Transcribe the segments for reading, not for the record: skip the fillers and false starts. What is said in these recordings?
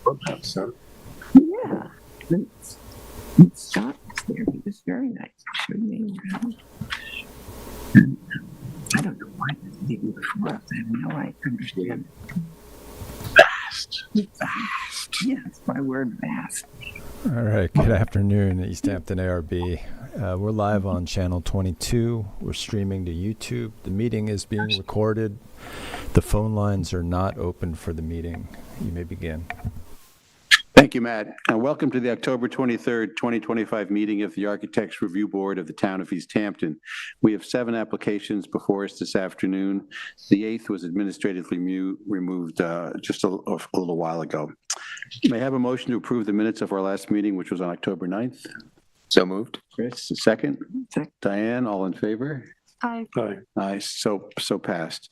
clubhouse, huh? Yeah. And Scott was there. He was very nice. He showed me around. And I don't know why this is even before us. I have no understand. Vast. Vast. Yes, my word, vast. All right. Good afternoon, East Hampton ARB. We're live on channel 22. We're streaming to YouTube. The meeting is being recorded. The phone lines are not open for the meeting. You may begin. Thank you, Matt, and welcome to the October 23rd, 2025 meeting of the Architects Review Board of the Town of East Hampton. We have 7 applications before us this afternoon. The 8th was administratively removed just a little while ago. May I have a motion to approve the minutes of our last meeting, which was on October 9th? So moved. Chris, a second. Second. Diane, all in favor? Aye. Aye. Aye, so passed.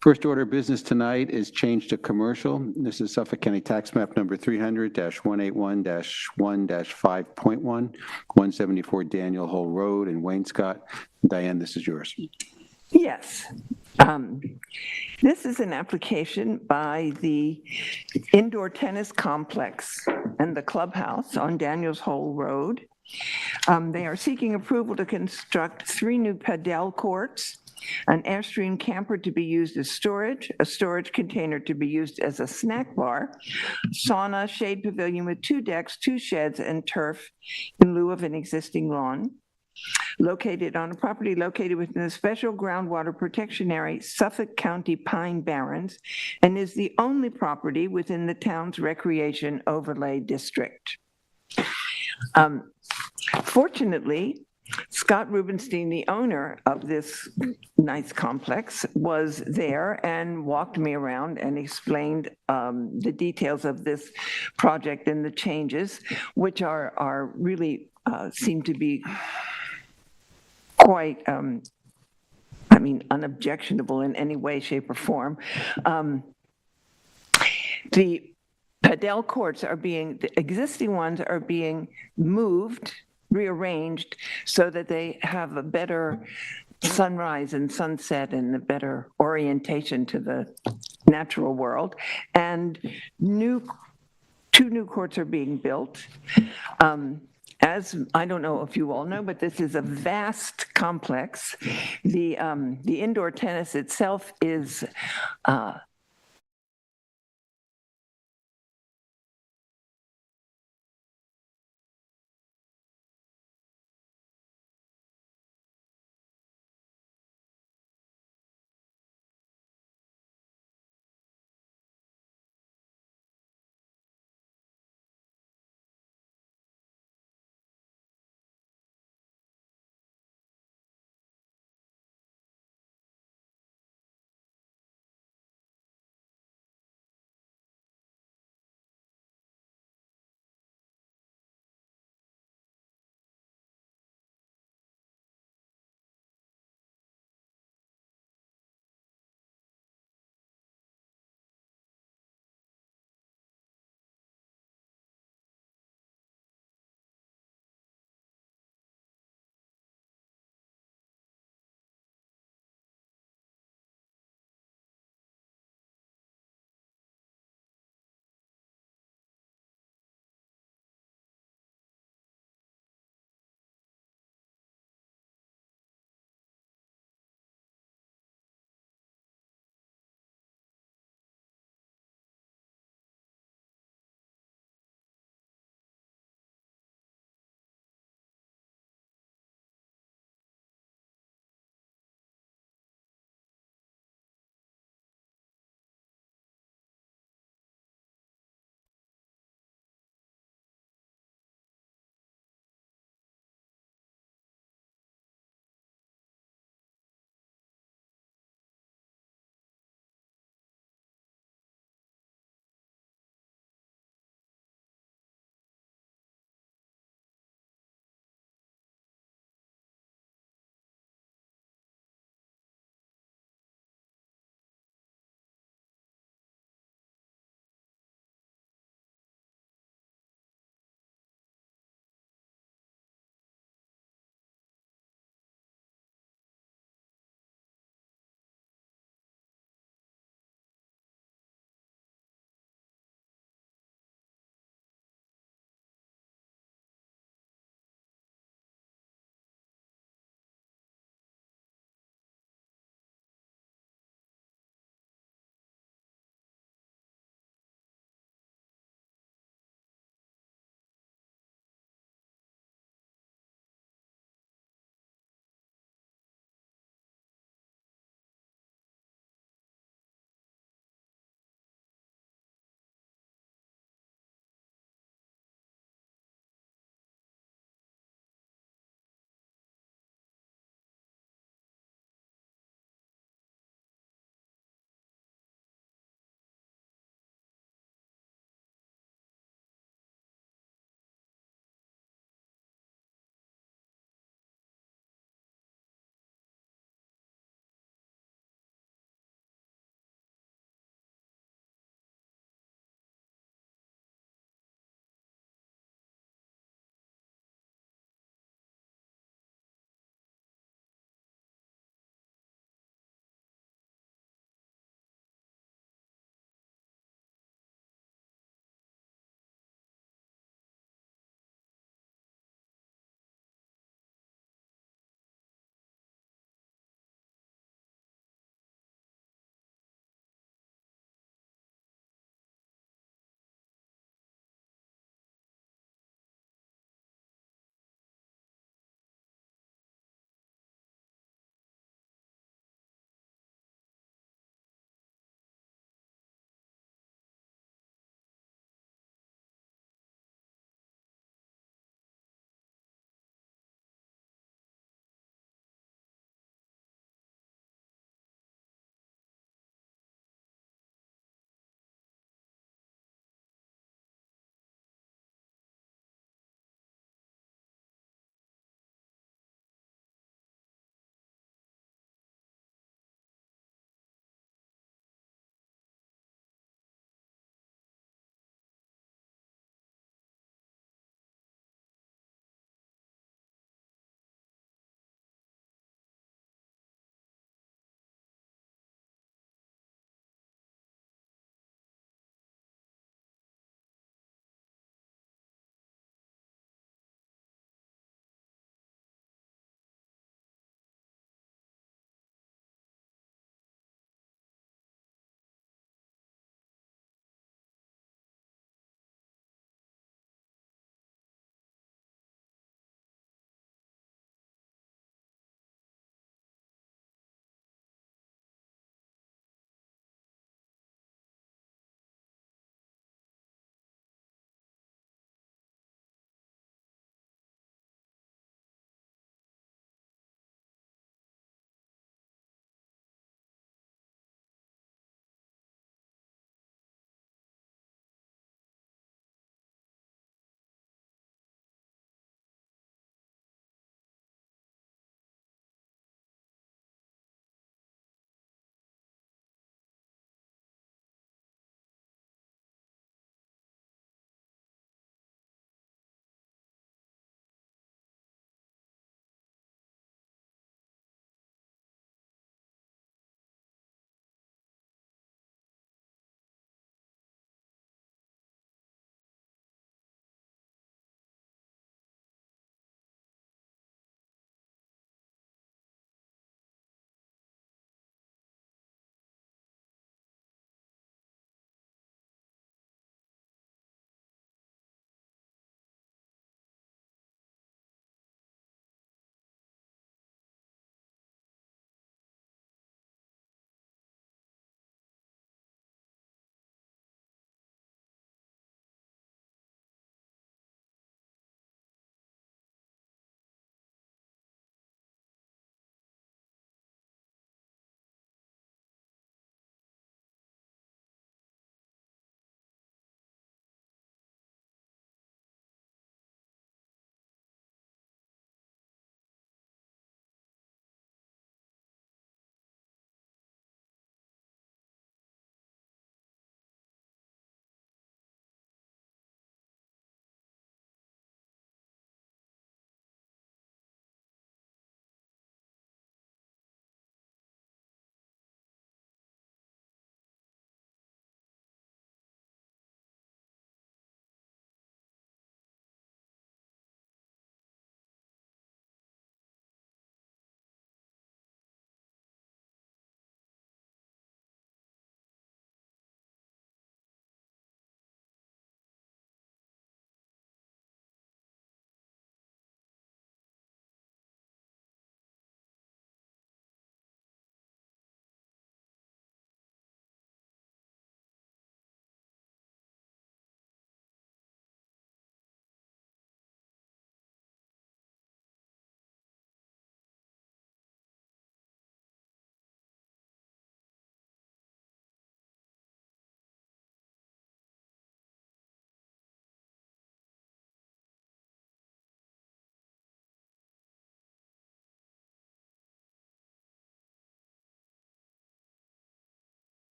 First order of business tonight is change to commercial. This is Suffolk County Tax Map number 300-181-1-5.1, 174 Daniel Hole Road in Waynescott. Diane, this is yours. Yes. This is an application by the indoor tennis complex and the clubhouse on Daniels Hole Road. They are seeking approval to construct 3 new padel courts, an Airstream camper to be used as storage, a storage container to be used as a snack bar, sauna, shade pavilion with 2 decks, 2 sheds, and turf in lieu of an existing lawn. Located on a property located within the Special Groundwater Protection Area, Suffolk County Pine Barrens, and is the only property within the town's Recreation Overlay District. Fortunately, Scott Rubenstein, the owner of this nice complex, was there and walked me around and explained the details of this project and the changes, which are really seem to be quite, unobjectionable in any way, shape, or form. The padel courts the existing ones are being moved, rearranged, so that they have a better sunrise and sunset and a better orientation to the natural world. And 2 new courts are being built. As I don't know if you all know, but this is a vast complex. The indoor tennis itself is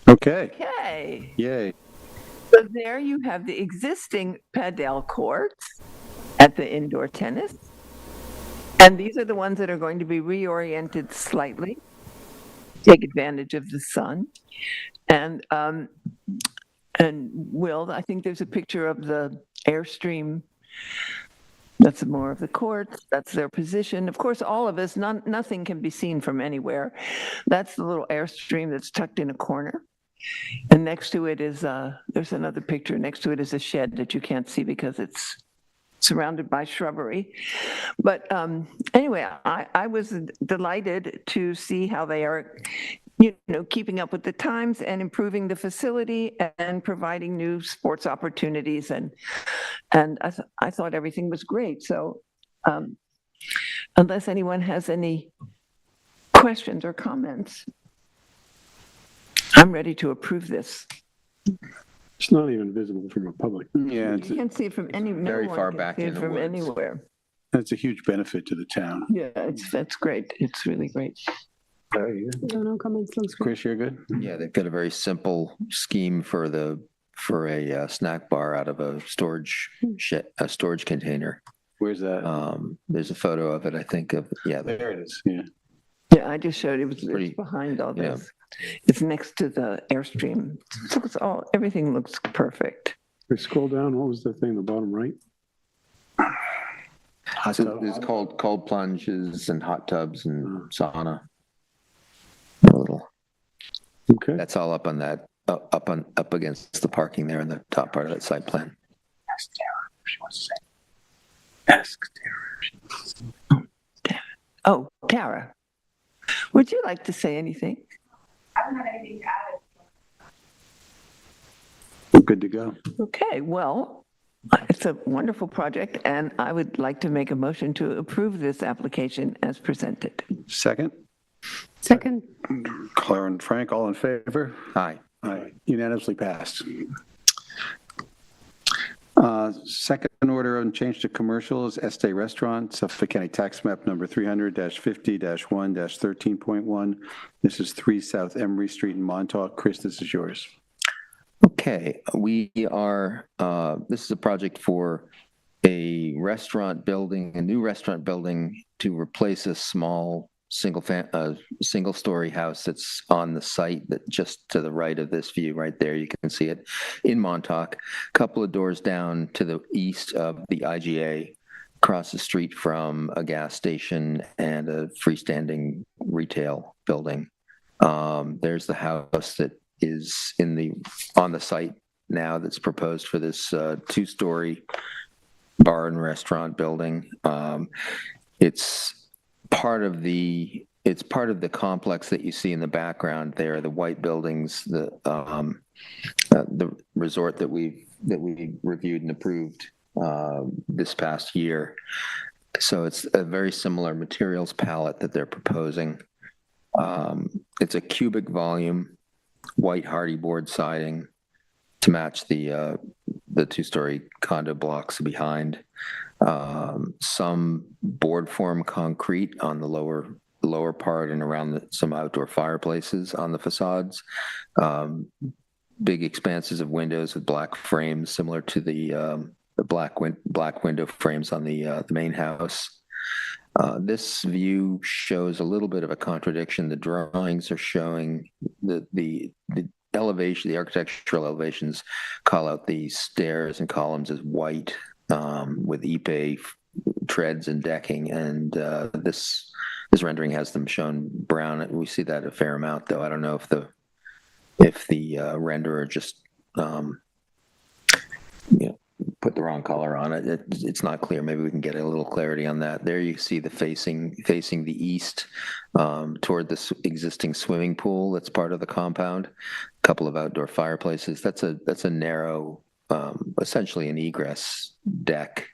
Okay, Okay, yay. so there you have the existing padel courts at the indoor tennis. And these are the ones that are going to be reoriented slightly, take advantage of the sun. And Will, I think there's a picture of the Airstream. That's more of the courts. That's their position. Of course, all of us, nothing can be seen from anywhere. That's the little Airstream that's tucked in a corner. And next to it is, there's another picture. Next to it is a shed that you can't see because it's surrounded by shrubbery. But anyway, I was delighted to see how they are, keeping up with the times and improving the facility and providing new sports opportunities. And I thought everything was great. So unless anyone has any questions or comments, I'm ready to approve this. It's not even visible from a public. Yeah, You can't see it from any, no very one far can back see in it the from woods. anywhere. it's a huge benefit to the town. Yeah, that's great. It's really great. No comments, looks great. Chris, you're good? Yeah, they've got a very simple scheme for a snack bar out of a storage container. Where's that? There's a photo of it, I think, the There it is, yeah. Yeah, I just showed it. It's Pretty- behind all yeah. this. It's next to the Airstream. So everything looks perfect. We scroll down, what was the thing, the bottom right? so there's cold plunges and hot tubs and sauna. A little. Okay, That's all up on that up against the parking there in the top part of that site plan. Ask Tara if she wants to say. Ask Tara. Oh, Tara, would you like to say anything? I don't have anything to add. We're good to go. Okay, well, it's a wonderful project, and I would like to make a motion to approve this application as presented. Second, Second, Claire and Frank, all in favor? Hi. Aye, unanimously passed. Second order on change to commercial is Estee Restaurant, Suffolk County Tax Map number 300-50-1-13.1. This is 3 South Emery Street in Montauk. Chris, this is yours. Okay, we are, this is a project for a new restaurant building to replace a small single-story house that's on the site that just to the right of this view right there. You can see it in Montauk, a couple of doors down to the east of the IGA, across the street from a gas station and a freestanding retail building. There's the house that is on the site now that's proposed for this 2-story bar and restaurant building. It's part of the complex that you see in the background there, the white buildings, the resort that we reviewed and approved this past year. So it's a very similar materials palette that they're proposing. It's a cubic volume, white hardy board siding to match the 2-story condo blocks behind. Some board form concrete on the lower part and around some outdoor fireplaces on the facades. Big expanses of windows with black frames, similar to the black window frames on the main house. This view shows a little bit of a contradiction. The drawings are showing the elevation, the architectural elevations call out the stairs and columns as white with ipe treads and decking, and this rendering has them shown brown. We see that a fair amount, though. I don't know if the renderer just put the wrong color on it. It's not clear. Maybe we can get a little clarity on that. There you see the facing the east toward this existing swimming pool that's part of the compound. A couple of outdoor fireplaces. That's a narrow, essentially an egress deck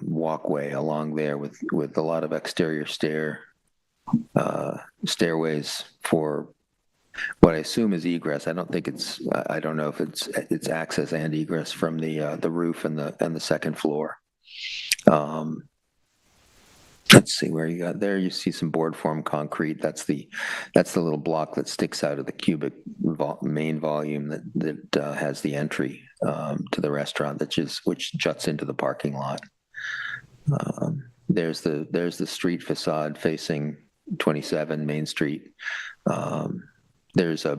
walkway along there with a lot of exterior stairways for what I assume is egress. I don't think I don't know if it's access and egress from the roof and the second floor. let's see where you got there. You see some board form concrete. That's the little block that sticks out of the cubic main volume that has the entry to the restaurant, which juts into the parking lot. There's the street facade facing 27 Main Street. There's a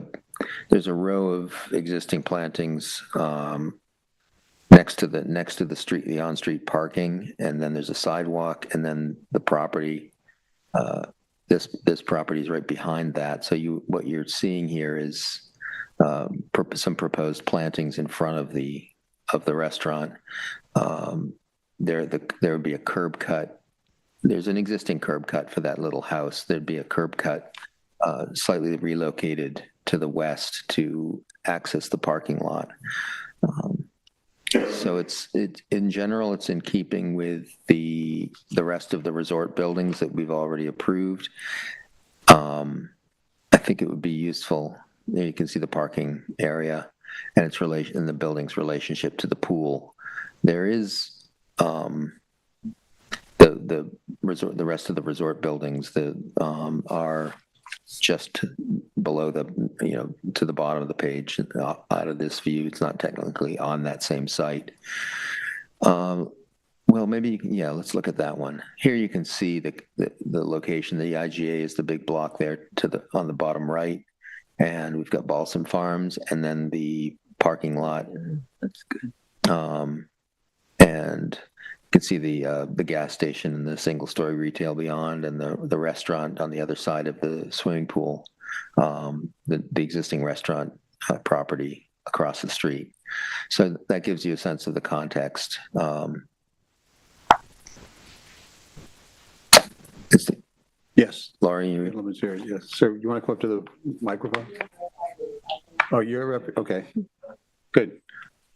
row of existing plantings next to the street, the on-street parking, and then there's a sidewalk, and then the property. This property is right behind that. So what you're seeing here is some proposed plantings in front of the restaurant. There would be a curb cut. There's an existing curb cut for that little house. There'd be a curb cut slightly relocated to the west to access the parking lot. So it's in general, it's in keeping with the rest of the resort buildings that we've already approved. I think it would be useful. There you can see the parking area and its relation and the building's relationship to the pool. There is the rest of the resort buildings that are just below to the bottom of the page. Out of this view, it's not technically on that same site. Well, maybe, yeah, let's look at that one. Here you can see the location. The IGA is the big block there on the bottom right. And we've got Balsam Farms and then the parking lot. That's good. And you can see the gas station and the single-story retail beyond, and the restaurant on the other side of the swimming pool, the existing restaurant property across the street. So that gives you a sense of the context. Yes. Laurie, you Yes. So you want to come up to the microphone? Oh, you're up. Okay. Good.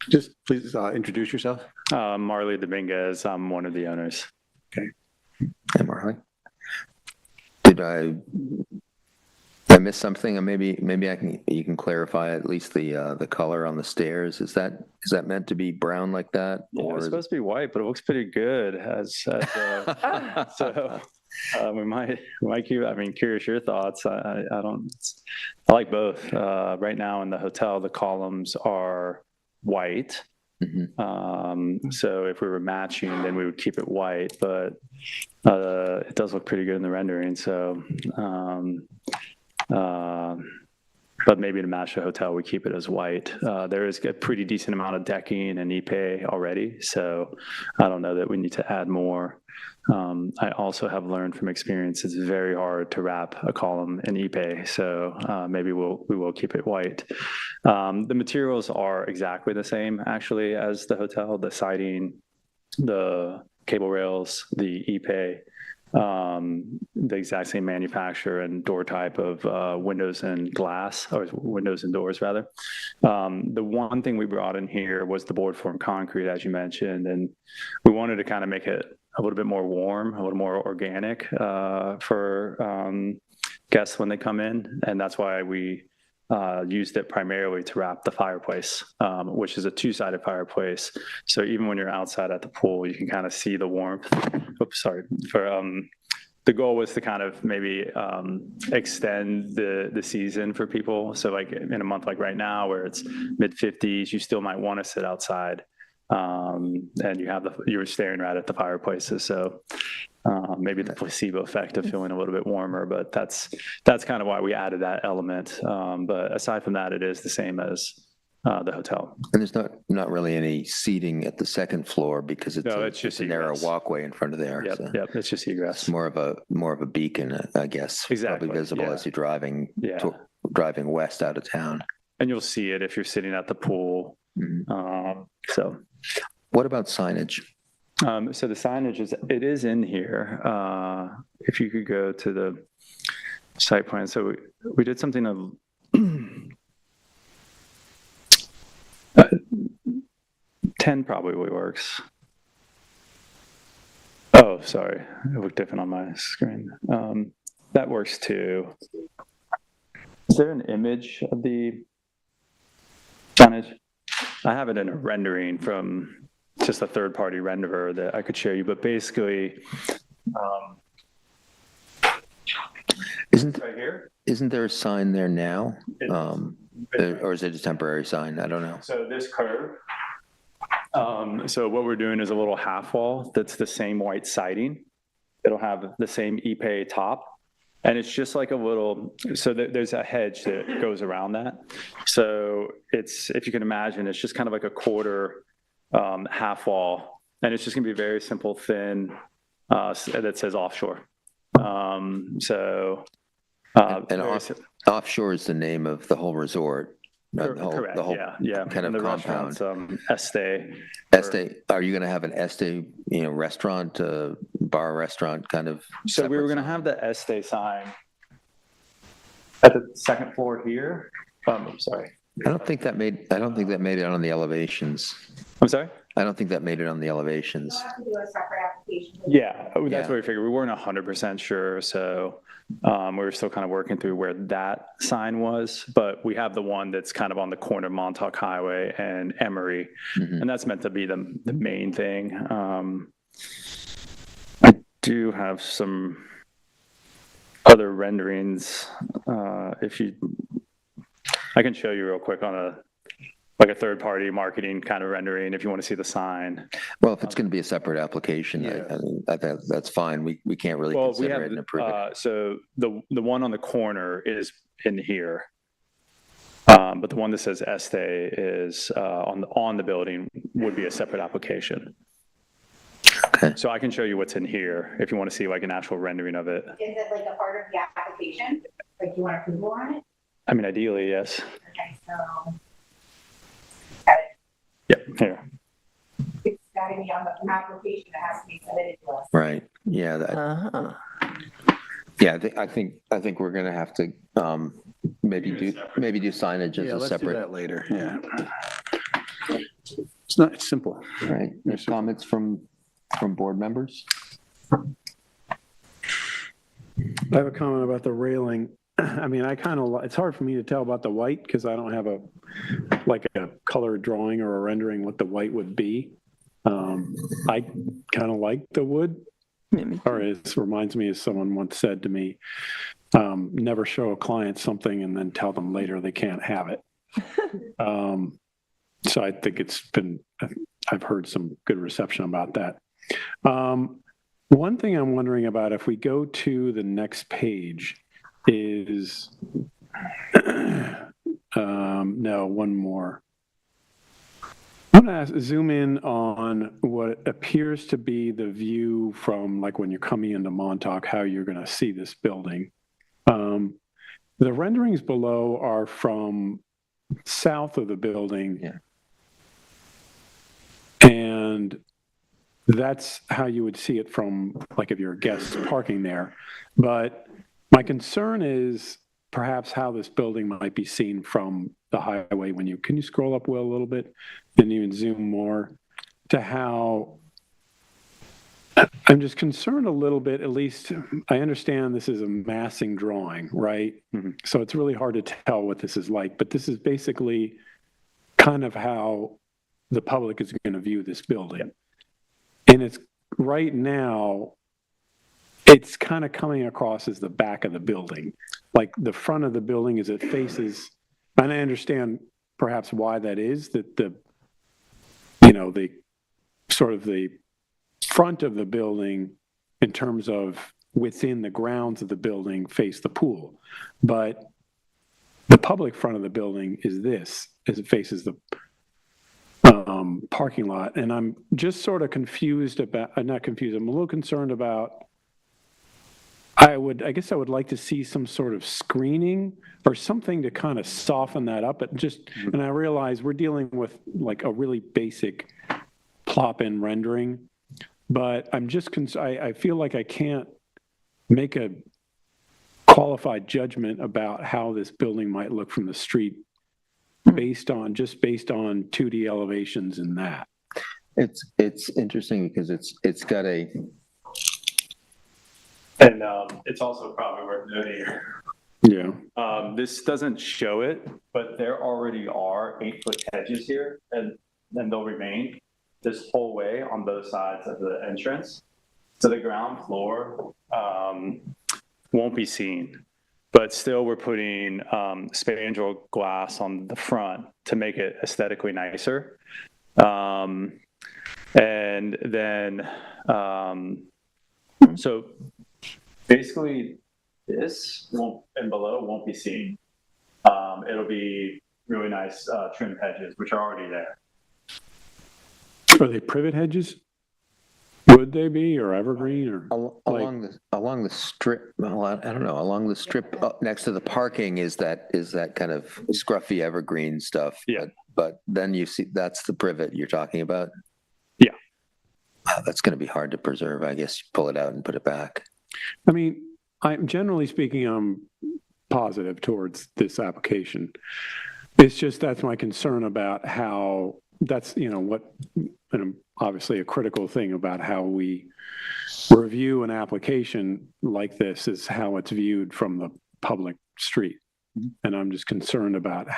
Just please introduce yourself. Marley Dominguez. I'm one of the owners. Okay. Hey, Marley. Did I miss something? Or maybe you can clarify at least the color on the stairs. Is that meant to be brown like that? Or it's supposed to be white, but it looks pretty good. So we might keep. I mean, curious your thoughts. I like both. Right now in the hotel, the columns are white. Mm-hmm. So if we were matching, then we would keep it white, but it does look pretty good in the rendering. So, but maybe to match the hotel, we keep it as white. There is a pretty decent amount of decking and ipe already, so I don't know that we need to add more. I also have learned from experience it's very hard to wrap a column in ipe, so maybe we will keep it white. The materials are exactly the same actually as the hotel: the siding, the cable rails, the ipe. The exact same manufacturer and door type of windows and glass, or windows and doors rather. The one thing we brought in here was the board form concrete, as you mentioned, and we wanted to kind of make it a little bit more warm, a little more organic for guests when they come in, and that's why we used it primarily to wrap the fireplace, which is a two-sided fireplace. So even when you're outside at the pool, you can kind of see the warmth. Oops, sorry. The goal was to kind of maybe extend the season for people. So like in a month like right now, where it's mid-50s, you still might want to sit outside, and you're staring right at the fireplaces. So maybe the placebo effect of feeling a little bit warmer, but that's kind of why we added that element. But aside from that, it is the same as the hotel. And there's not really any seating at the second floor because it's just a narrow walkway in front of there. Yep, so yep, it's just egress. It's more of a beacon, I guess. Exactly. Probably visible as you're driving west out of town. And you'll see it if you're sitting at the pool. Mm-hmm. So, what about signage? So the signage is in here. If you could go to the site plan. So we did something of 10 probably works. Oh, sorry. It looked different on my screen. That works too. Is there an image of the signage? I have it in a rendering from just a third-party renderer that I could show you, but basically Right here. Isn't there a sign there now? It- Or is it a temporary sign? I don't know. So this curve, so what we're doing is a little half wall that's the same white siding. It'll have the same Ipe top. And it's just like a little, so there's a hedge that goes around that. So it's, if you can imagine, it's just kind of like a quarter half wall. And it's just gonna be very simple, thin, that says offshore. Offshore is the name of the whole resort. Correct, The whole yeah. kind of And the compound. restaurant's Este. Are you going to have an Este, restaurant, bar restaurant kind of? So we separate were gonna sign? have the Este sign at the second floor here. I'm sorry. I don't think that made it on the elevations. I'm sorry? I don't think that made it on the elevations. We'll have to do a separate application. Yeah, that's Yeah. what we figured. We weren't 100% sure, so we were still kind of working through where that sign was. But we have the one that's kind of on the corner of Montauk Highway and Emory, Mhm. and that's meant to be the main thing. I do have some other renderings. I can show you real quick on a third-party marketing kind of rendering if you want to see the sign. Well, if it's going to be a separate application, Yeah. that's fine. We can't really Well, we consider have, it and approve it. so the one on the corner is in here. But the one that says Este is on the building would be a separate application. Okay. So I can show you what's in here if you want to see like an actual rendering of it. Is it like a part of the application? Like you want approval on it? I mean, ideally, yes. Okay, so Yep, here. it's gotta be on the application that has to be submitted to us. Right. Yeah. Uh-huh. Yeah. I think we're going to have to maybe do signage as Yeah, a let's do separate. that later, yeah. It's simple. Right. There's comments from board members. I have a comment about the railing. I mean, it's hard for me to tell about the white because I don't have a color drawing or a rendering what the white would be. I kind of like the wood, or it reminds me, as someone once said to me, never show a client something and then tell them later they can't have it. So I think I've heard some good reception about that. One thing I'm wondering about, if we go to the next page, is no, one more. I'm going to zoom in on what appears to be the view from like when you're coming into Montauk, how you're going to see this building. The renderings below are from south of the building. Yeah. And that's how you would see it from, like, if you're a guest parking there. But my concern is perhaps how this building might be seen from the highway when can you scroll up, Will, a little bit and even zoom more to how I'm just concerned a little bit, at least I understand this is a massing drawing, right? Mm-hmm. So it's really hard to tell what this is like, but this is basically kind of how the public is going to view this building. Yep. And it's right now, it's kind of coming across as the back of the building. Like the front of the building as it faces, and I understand perhaps why that is, that the sort of the front of the building in terms of within the grounds of the building face the pool. But the public front of the building is this, as it faces the parking lot. And I'm just sort of confused about, not confused, I'm a little concerned about, I guess I would like to see some sort of screening or something to kind of soften that up. And I realize we're dealing with like a really basic plop-in rendering, but I'm just, I feel like I can't make a qualified judgment about how this building might look from the street based on 2D elevations and that. It's interesting because it's got a. And it's also probably worth noting, Yeah. this doesn't show it, but there already are 8-foot hedges here, and they'll remain this whole way on both sides of the entrance. So the ground floor won't be seen. But still, we're putting spandrel glass on the front to make it aesthetically nicer. And then, so basically, this won't, and below won't be seen. It'll be really nice trimmed hedges, which are already there. Are they privet hedges? Would they be, or evergreen, or? Along the strip, well, I don't know, along the strip up next to the parking is that kind of scruffy evergreen stuff. Yeah. But then you see, that's the privet you're talking about? Yeah. That's going to be hard to preserve. I guess you pull it out and put it back. I mean, generally speaking, I'm positive towards this application. It's just, that's my concern about how, that's, and obviously a critical thing about how we review an application like this is how it's viewed from the public street. And I'm just concerned about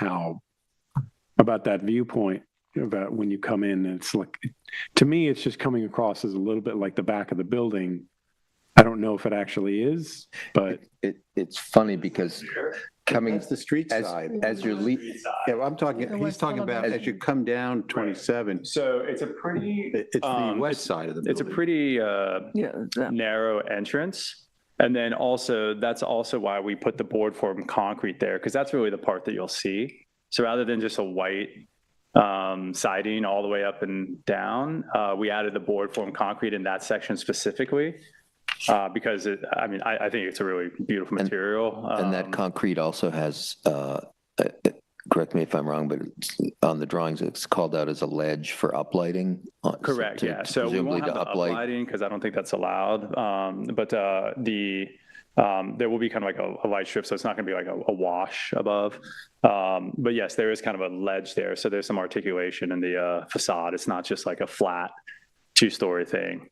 that viewpoint, about when you come in, and it's like, to me, it's just coming across as a little bit like the back of the building. I don't know if it actually is, but it's funny because coming That's the street side. as you're Yeah, well, he's talking about as you come down 27. So it's a pretty, It's the west side of the building. it's a pretty narrow entrance. And then also, that's also why we put the board form concrete there, because that's really the part that you'll see. So rather than just a white siding all the way up and down, we added the board form concrete in that section specifically. Because I think it's a really beautiful material. And that concrete also has, correct me if I'm wrong, but on the drawings, it's called out as a ledge for uplighting. Correct, yeah. So we won't have the uplighting because I don't think that's allowed. But there will be kind of like a light strip, so it's not going to be like a wash above. But yes, there is kind of a ledge there. So there's some articulation in the facade. It's not just like a flat two-story thing.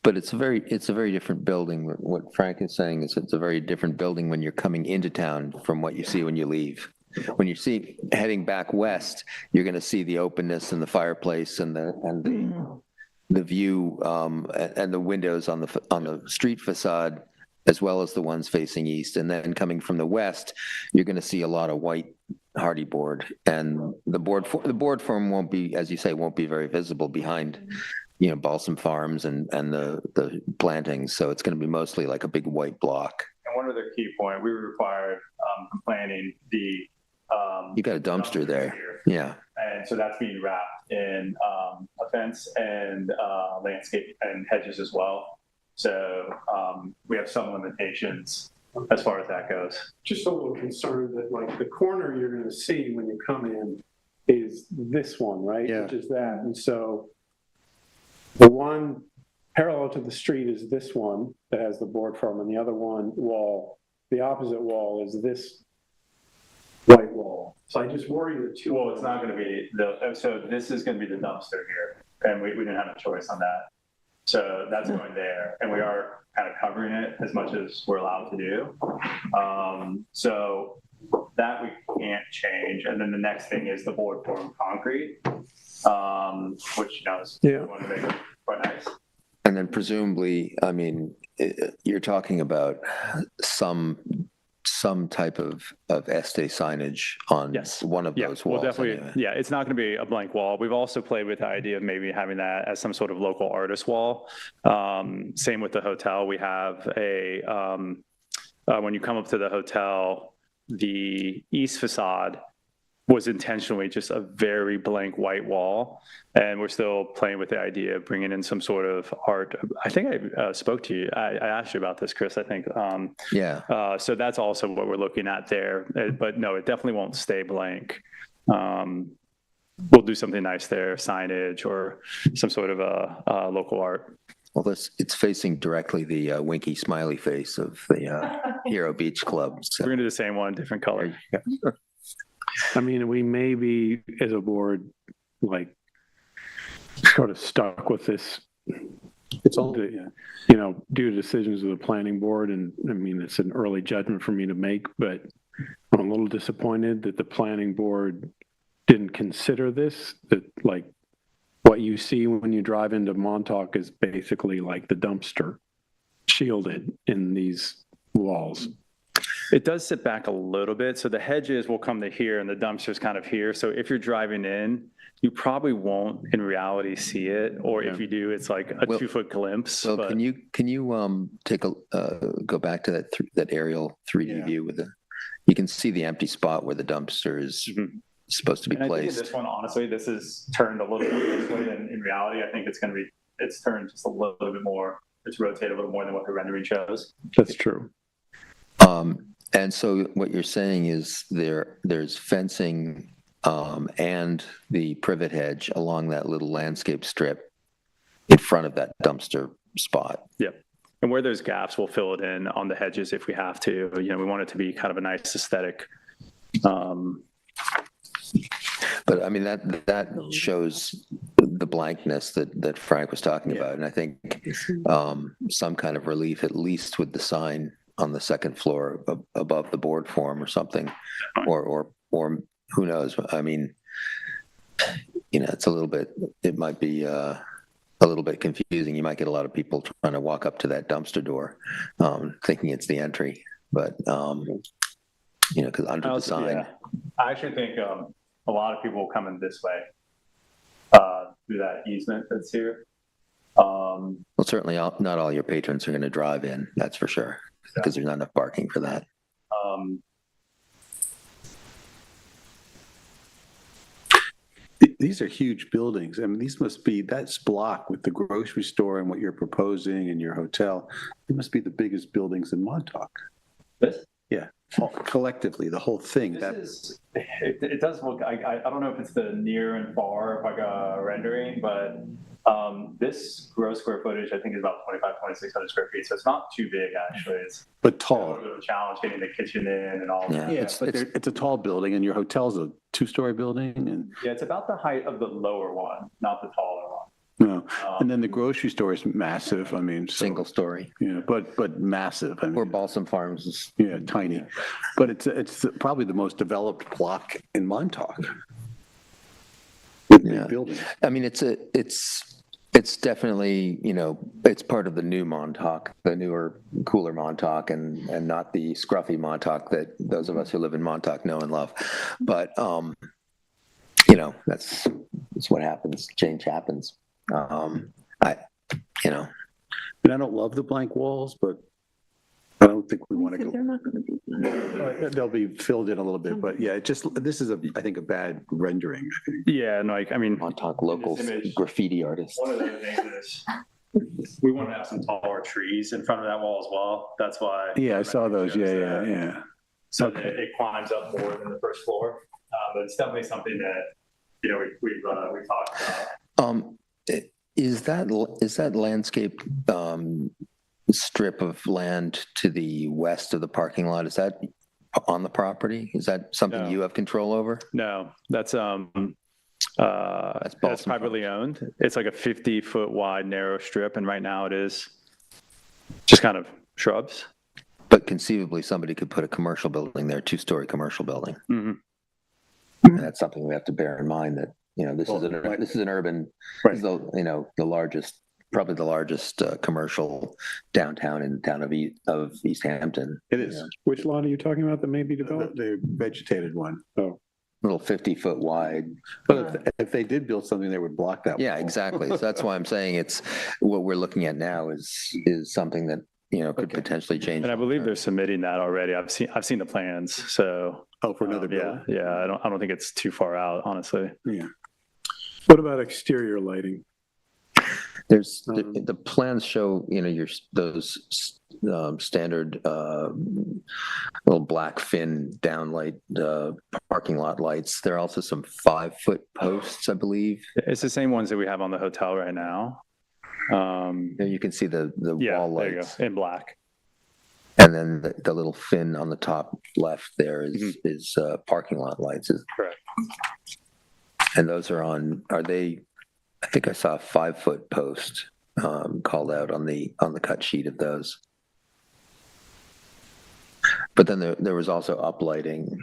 But it's a very different building. What Frank is saying is it's a very different building when you're coming into town from what you see when you leave. When you see heading back west, you're going to see the openness and the fireplace and the view and the windows on the street facade, as well as the ones facing east. And then coming from the west, you're going to see a lot of white hardy board, and the board form won't be, as you say, won't be very visible behind balsam farms and the plantings. So it's going to be mostly like a big white block. And one other key point, we required planning the. You got a dumpster there. Here. Yeah. And so that's being wrapped in a fence and landscape and hedges as well. So we have some limitations as far as that goes. just a little concerned that like the corner you're going to see when you come in is this one, right? Yeah. Which is that. And so the one parallel to the street is this one that has the board form, and the other one wall, the opposite wall is this white wall. So I just worry the two. Well, it's not going to be so this is going to be the dumpster here, and we didn't have a choice on that. So that's going there, and we are kind of covering it as much as we're allowed to do. So that we can't change. And then the next thing is the board form concrete, which we want to make it quite nice. And then presumably, I mean, you're talking about some type of este signage on one of those walls. Well, definitely. Anyway. Yeah, it's not going to be a blank wall. We've also played with the idea of maybe having that as some sort of local artist wall. Same with the hotel. We have when you come up to the hotel, the east facade was intentionally just a very blank white wall. And we're still playing with the idea of bringing in some sort of art. I think I spoke to you. I asked you about this, Chris, I think. So that's also what we're looking at there. But no, it definitely won't stay blank. We'll do something nice there, signage or some sort of local art. Well, it's facing directly the winky smiley face of the Hero Beach Club. So. We're going to do the same one, different color. I mean, we may be, as a board, like, sort of stuck with this. It's all, due to decisions of the planning board. And I mean, it's an early judgment for me to make, but I'm a little disappointed that the planning board didn't consider this, that like what you see when you drive into Montauk is basically like the dumpster shielded in these walls. It does sit back a little bit. So the hedges will come to here and the dumpster's kind of here. So if you're driving in, you probably won't in reality see it. Or if you do, it's like a 2-foot glimpse. Well, but can you take a go back to that aerial 3D view with you can see the empty spot where the dumpster is supposed to be and placed. I think in this one, honestly, this is turned a little bit this way than in reality. I think it's turned just a little bit more. It's rotated a little more than what the rendering shows. That's true. And so what you're saying is there's fencing and the privet hedge along that little landscape strip in front of that dumpster spot. Yep. And where there's gaps, we'll fill it in on the hedges if we have to. We want it to be kind of a nice aesthetic. But I mean, that shows the blankness that Frank was talking about. And I think some kind of relief, at least with the sign on the second floor above the board form or something, or who knows? I mean, it might be a little bit confusing. You might get a lot of people trying to walk up to that dumpster door, thinking it's the entry, but because under the sign. I actually think a lot of people will come in this way through that easement that's here. Well, certainly not all your patrons are going to drive in, that's for sure, because there's not enough parking for that. These are huge buildings. I mean, that's block with the grocery store and what you're proposing and your hotel. It must be the biggest buildings in Montauk. This? Yeah, collectively, the whole thing. It does look, I don't know if it's the near and far like a rendering, but this gross square footage, I think, is about 2,600 square feet. So it's not too big, actually. But tall. A little bit of a challenge getting the kitchen in and all that. Yeah, it's a tall building, and your hotel's a 2-story building. And yeah, it's about the height of the lower one, not the taller one. no, and then the grocery store is massive. I mean, Single story. Yeah, but massive. I mean, Or Balsam Farms is. Yeah, tiny, but it's probably the most developed block in Montauk. With big buildings. I mean, it's definitely, it's part of the new Montauk, the newer, cooler Montauk, and not the scruffy Montauk that those of us who live in Montauk know and love. But, that's what happens. Change happens. And I don't love the blank walls, but I don't think we want to go. They're not going to be. They'll be filled in a little bit, but yeah, this is I think a bad rendering. Yeah, and Montauk local graffiti artist. One of the things is we want to have some taller trees in front of that wall as well. That's why. Yeah, I saw those. Yeah. So it climbs up more than the first floor, but it's definitely something that we've talked about. Is that landscape strip of land to the west of the parking lot, is that on the property? Is that something you have control over? No, that's privately owned. It's like a 50-foot wide narrow strip, and right now it is just kind of shrubs. But conceivably, somebody could put a commercial building there, 2-story commercial building. Mm-hmm. And that's something we have to bear in mind, that this is an urban, right. This is probably the largest commercial downtown in the town of East Hampton. It is. Which lot are you talking about that may be developed? The vegetated one. Oh, Little 50-foot wide. But if they did build something, they would block that. Yeah, wall. exactly. So that's why I'm saying it's what we're looking at now is something that could potentially change. And I believe they're submitting that already. I've seen the plans. So for another building. Yeah. I don't think it's too far out, honestly. Yeah. what about exterior lighting? There's the plans show those standard little black fin downlight parking lot lights. There are also some 5-foot posts, I believe. It's the same ones that we have on the hotel right now. You can see the wall there lights. you go, in black. And then the little fin on the top left there is parking lot lights. Correct. And those are they? I think I saw a 5-foot post called out on the cut sheet of those. But then there was also uplighting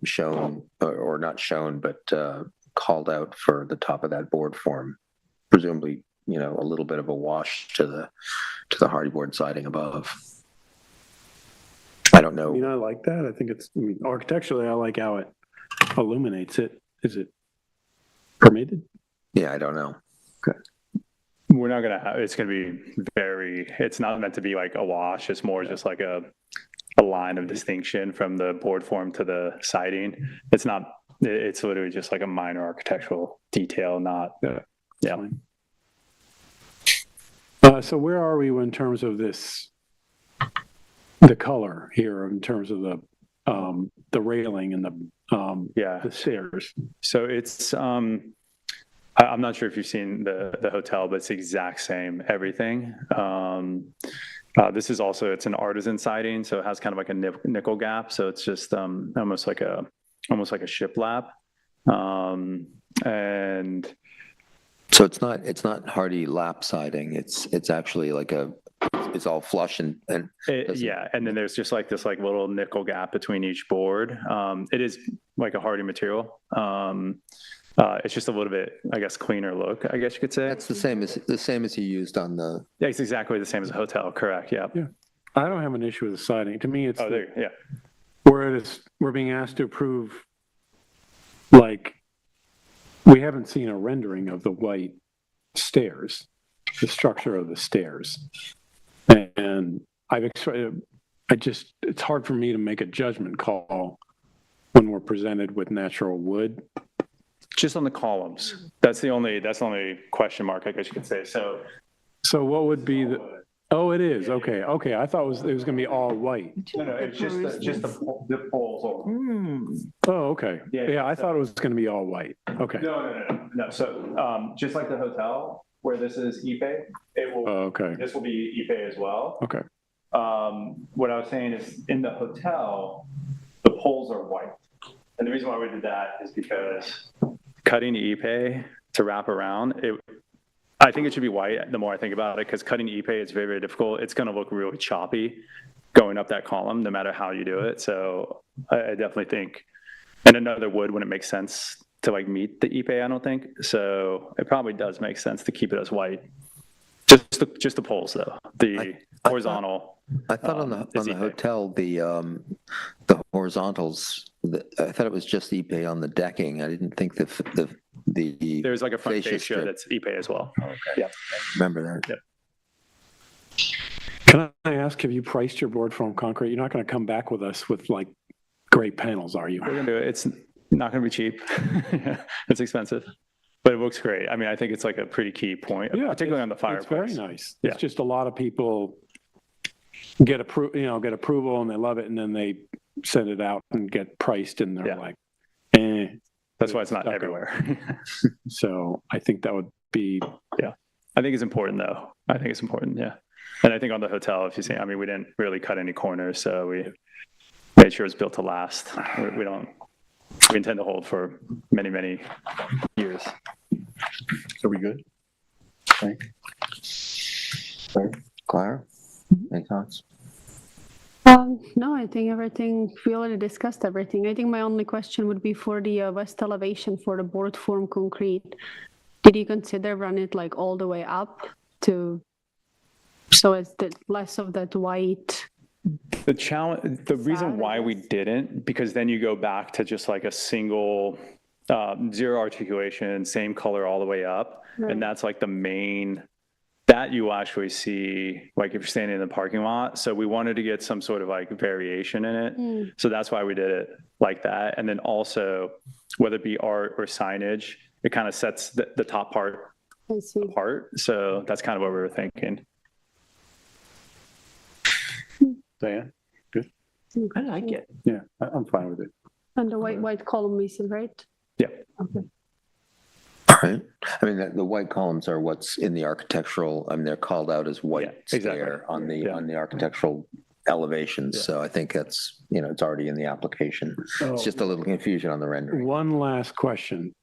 shown, or not shown, but called out for the top of that board form. Presumably, a little bit of a wash to the hardy board siding above. I don't I mean, know. I like that. I think I mean, architecturally, I like how it illuminates it. Is it permitted? Yeah, I don't know. We're not going to have, it's going to be it's not meant to be like a wash. It's more just like a line of distinction from the board form to the siding. It's literally just like a minor architectural detail, not, yeah. So where are we in terms of the color here, in terms of the railing and the stairs? So it's, I'm not sure if you've seen the hotel, but it's the exact same everything. This is also, it's an artisan siding, so it has kind of like a nickel gap. So it's just almost like a shiplap. And So it's not hardy lap siding. It's actually like it's all flush and yeah, and then there's just like this like little nickel gap between each board. It is like a hardy material. It's just a little bit, I guess, cleaner look, I guess you could say. that's the same as you used on the. Yeah, it's exactly the same as a hotel, correct? Yeah. Yeah. I don't have an issue with the siding. To me, it's Yeah. where we're being asked to approve, like, we haven't seen a rendering of the white stairs, the structure of the stairs. And it's hard for me to make a judgment call when we're presented with natural wood. Just on the columns. That's the only question mark, I guess you could say. So what would be oh, it is. Okay. I thought it was going to be all white. No, it's just the poles. Oh, okay. Yeah. Yeah, I thought it was going to be all white. Okay. No. So just like the hotel where this is Ipe, Okay. this will be Ipe as well. Okay. What I was saying is in the hotel, the poles are white. And the reason why we did that is because cutting Ipe to wrap around, I think it should be white the more I think about it, because cutting Ipe is very, very difficult. It's going to look really choppy going up that column, no matter how you do it. So I definitely think, and another wood wouldn't make sense to like meet the Ipe, I don't think. So it probably does make sense to keep it as white. Just the poles though, the horizontal. I thought on the hotel, the horizontals, I thought it was just Ipe on the decking. I didn't think the there's like a front fascia fascia strip. that's Ipe as well. Okay. Yeah. Remember that. Yep. Can I ask, have you priced your board foam concrete? You're not going to come back with us with like great panels, are you? We're gonna do it. It's not gonna be cheap. It's expensive, but it looks great. I mean, I think it's like a pretty key point, particularly on the fireplace. It's very nice. Yeah. It's just a lot of people get approval and they love it, and then they send it out and get priced, and they're like, eh. That's why it's not everywhere. So I think that would be. Yeah. I think it's important though. I think it's important. Yeah. And I think on the hotel, if you see, I mean, we didn't really cut any corners, so we made sure it's built to last. We intend to hold for many, many years. Are we good? Okay. Clara, any thoughts? No, I think we already discussed everything. I think my only question would be for the west elevation for the board form concrete. Did you consider run it like all the way up so it's less of that white? The reason why we didn't, because then you go back to just like a single zero articulation, same color all the way up. Right. And that's like the main, that you actually see, like if you're standing in the parking lot. So we wanted to get some sort of like variation in it. So that's why we did it like that. And then also, whether it be art or signage, it kind of sets the top part apart. So that's kind of what we were thinking. Diane, good? I like it. Yeah, I'm fine with it. And the white column missing, right? Yeah. Okay. All right. I mean, the white columns are what's in the architectural. I mean, they're called out as white there on the architectural elevations. So I think that's it's already in the application. It's just a little confusion on the rendering. One last question.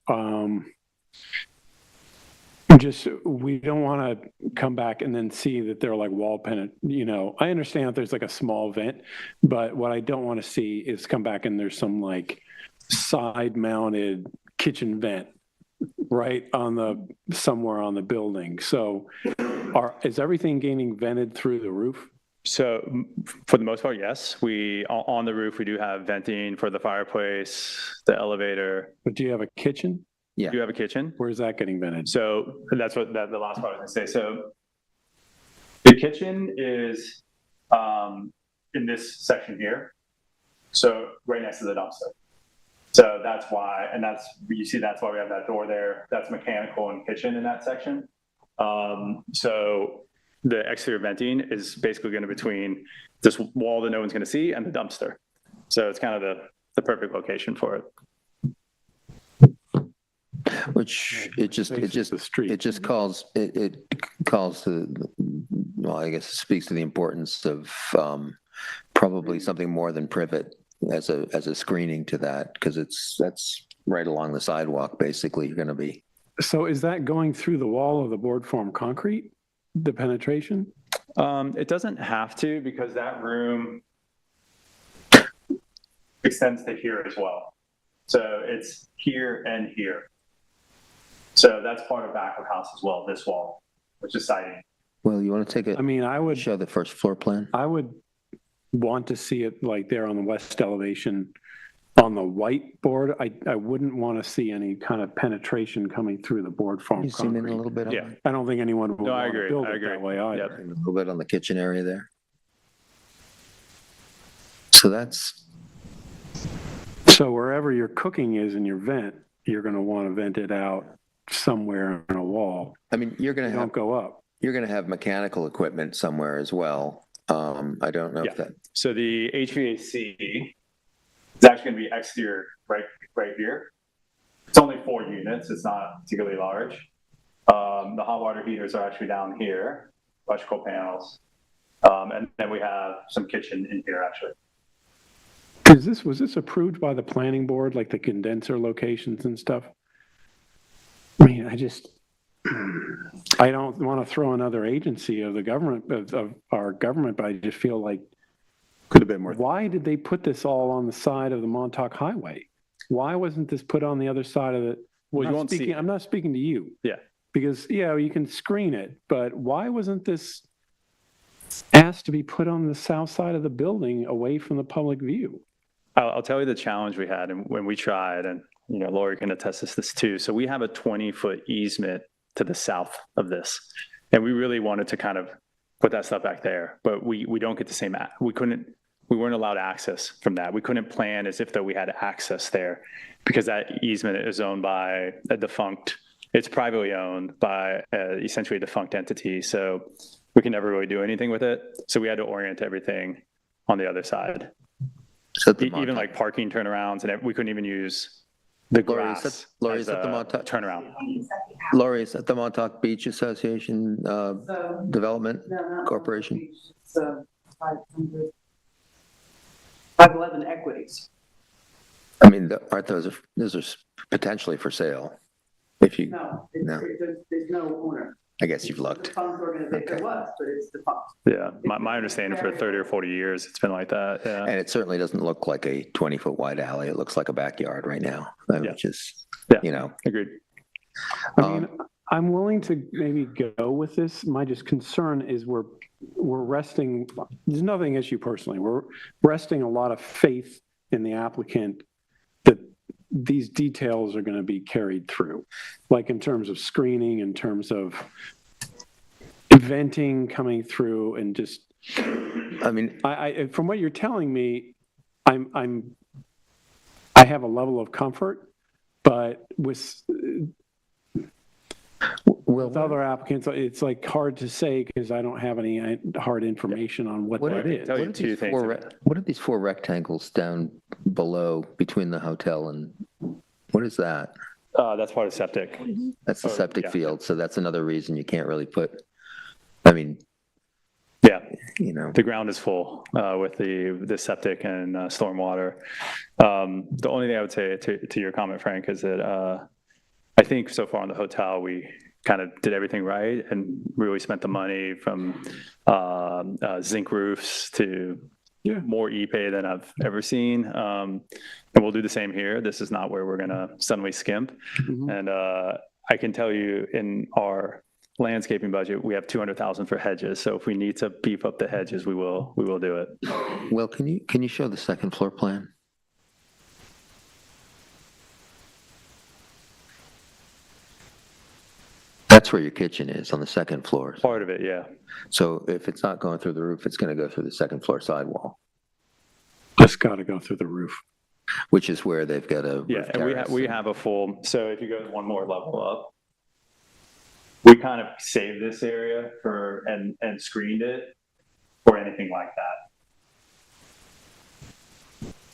We don't want to come back and then see that they're like wall pennant. I understand that there's like a small vent, but what I don't want to see is come back and there's some like side mounted kitchen vent right somewhere on the building. So is everything getting vented through the roof? So for the most part, yes. On the roof, we do have venting for the fireplace, the elevator. But do you have a kitchen? We do have a kitchen. Where's that getting vented? So that's what the last part I was going to say. So the kitchen is in this section here. So right next to the dumpster. So that's why, and you see that's why we have that door there. That's mechanical and kitchen in that section. So the exterior venting is basically going to be between this wall that no one's going to see and the dumpster. So it's kind of the perfect location for it. Which it just calls to, well, I guess it speaks to the importance of probably something more than privet as a screening to that, because that's right along the sidewalk. Basically, you're going to be. So is that going through the wall of the board form concrete, the penetration? It doesn't have to, because that room extends to here as well. So it's here and here. So that's part of back of house as well, this wall, which is siding. Well, you want to take a. I mean, I would show the first floor plan. I would want to see it like there on the west elevation on the white board. I wouldn't want to see any kind of penetration coming through the board form Can you zoom in concrete. a little bit on Yeah. that? I don't think anyone would No, I want to agree. build I it agree. that way either. Yep. A little bit on the kitchen area there. So that's. So wherever your cooking is in your vent, you're going to want to vent it out somewhere on a wall. I mean, you're going to Don't have go up. mechanical equipment somewhere as well. I don't know if that. So the HVAC is actually going to be exterior right here. It's only 4 units. It's not particularly large. The hot water heaters are actually down here, electrical panels. And then we have some kitchen in here, actually. Was this approved by the planning board, like the condenser locations and stuff? I mean, I don't want to throw another agency of the government, of our government, but I just feel like, Could have been more. why did they put this all on the side of the Montauk Highway? Why wasn't this put on the other side of it? Well, you won't see. I'm not speaking to you. Yeah. Because, yeah, you can screen it, but why wasn't this asked to be put on the south side of the building away from the public view? I'll tell you the challenge we had and when we tried, and Lori can attest to this too. So we have a 20-foot easement to the south of this, and we really wanted to kind of put that stuff back there, but we don't get the same. We weren't allowed access from that. We couldn't plan as if though we had access there, because that easement is owned by a defunct. It's privately owned by essentially a defunct entity, so we can never really do anything with it. So we had to orient everything on the other side. Even like parking turnarounds, and we couldn't even use the grass. Lori, as is that the a Montauk turnaround? Lori, is that the Montauk Beach Association Development Corporation? It's 511 equities. I mean, aren't those are potentially for sale? If you, No, No. there's no owner. I guess you've The looked. funds organization, there Okay. was, but it's defunct. Yeah, my understanding for 30 or 40 years, it's been like that. Yeah. And it certainly doesn't look like a 20-foot wide alley. It looks like a backyard right now, Yeah. which is, Yeah. Agreed. I mean, I'm willing to maybe go with this. My just concern is we're resting, there's nothing issue personally. We're resting a lot of faith in the applicant that these details are going to be carried through, like in terms of screening, in terms of venting coming through, and just, I mean, I from what you're telling me, I have a level of comfort, but with other applicants, it's like hard to say because I don't have any hard information on what that is. Tell you two things. what are these 4 rectangles down below between the hotel and, what is that? That's part of septic. That's the Oh, septic yeah. field, so that's another reason you can't really put, I mean, Yeah, the ground is full with the septic and stormwater. The only thing I would say to your comment, Frank, is that I think so far in the hotel, we kind of did everything right and really spent the money from zinc roofs to more e-pay than I've ever seen. And we'll do the same here. This is not where we're going to suddenly skimp. Mhm. And I can tell you in our landscaping budget, we have 200,000 for hedges. So if we need to beef up the hedges, we will do it. Will, can you show the second floor plan? That's where your kitchen is, on the second floor. Part of it, yeah. So if it's not going through the roof, it's going to go through the second floor sidewall, Just got to go through the roof. which is where they've got a Yeah, roof and terrace. we have a full, so if you go one more level up, we kind of saved this area for, and screened it for anything like that.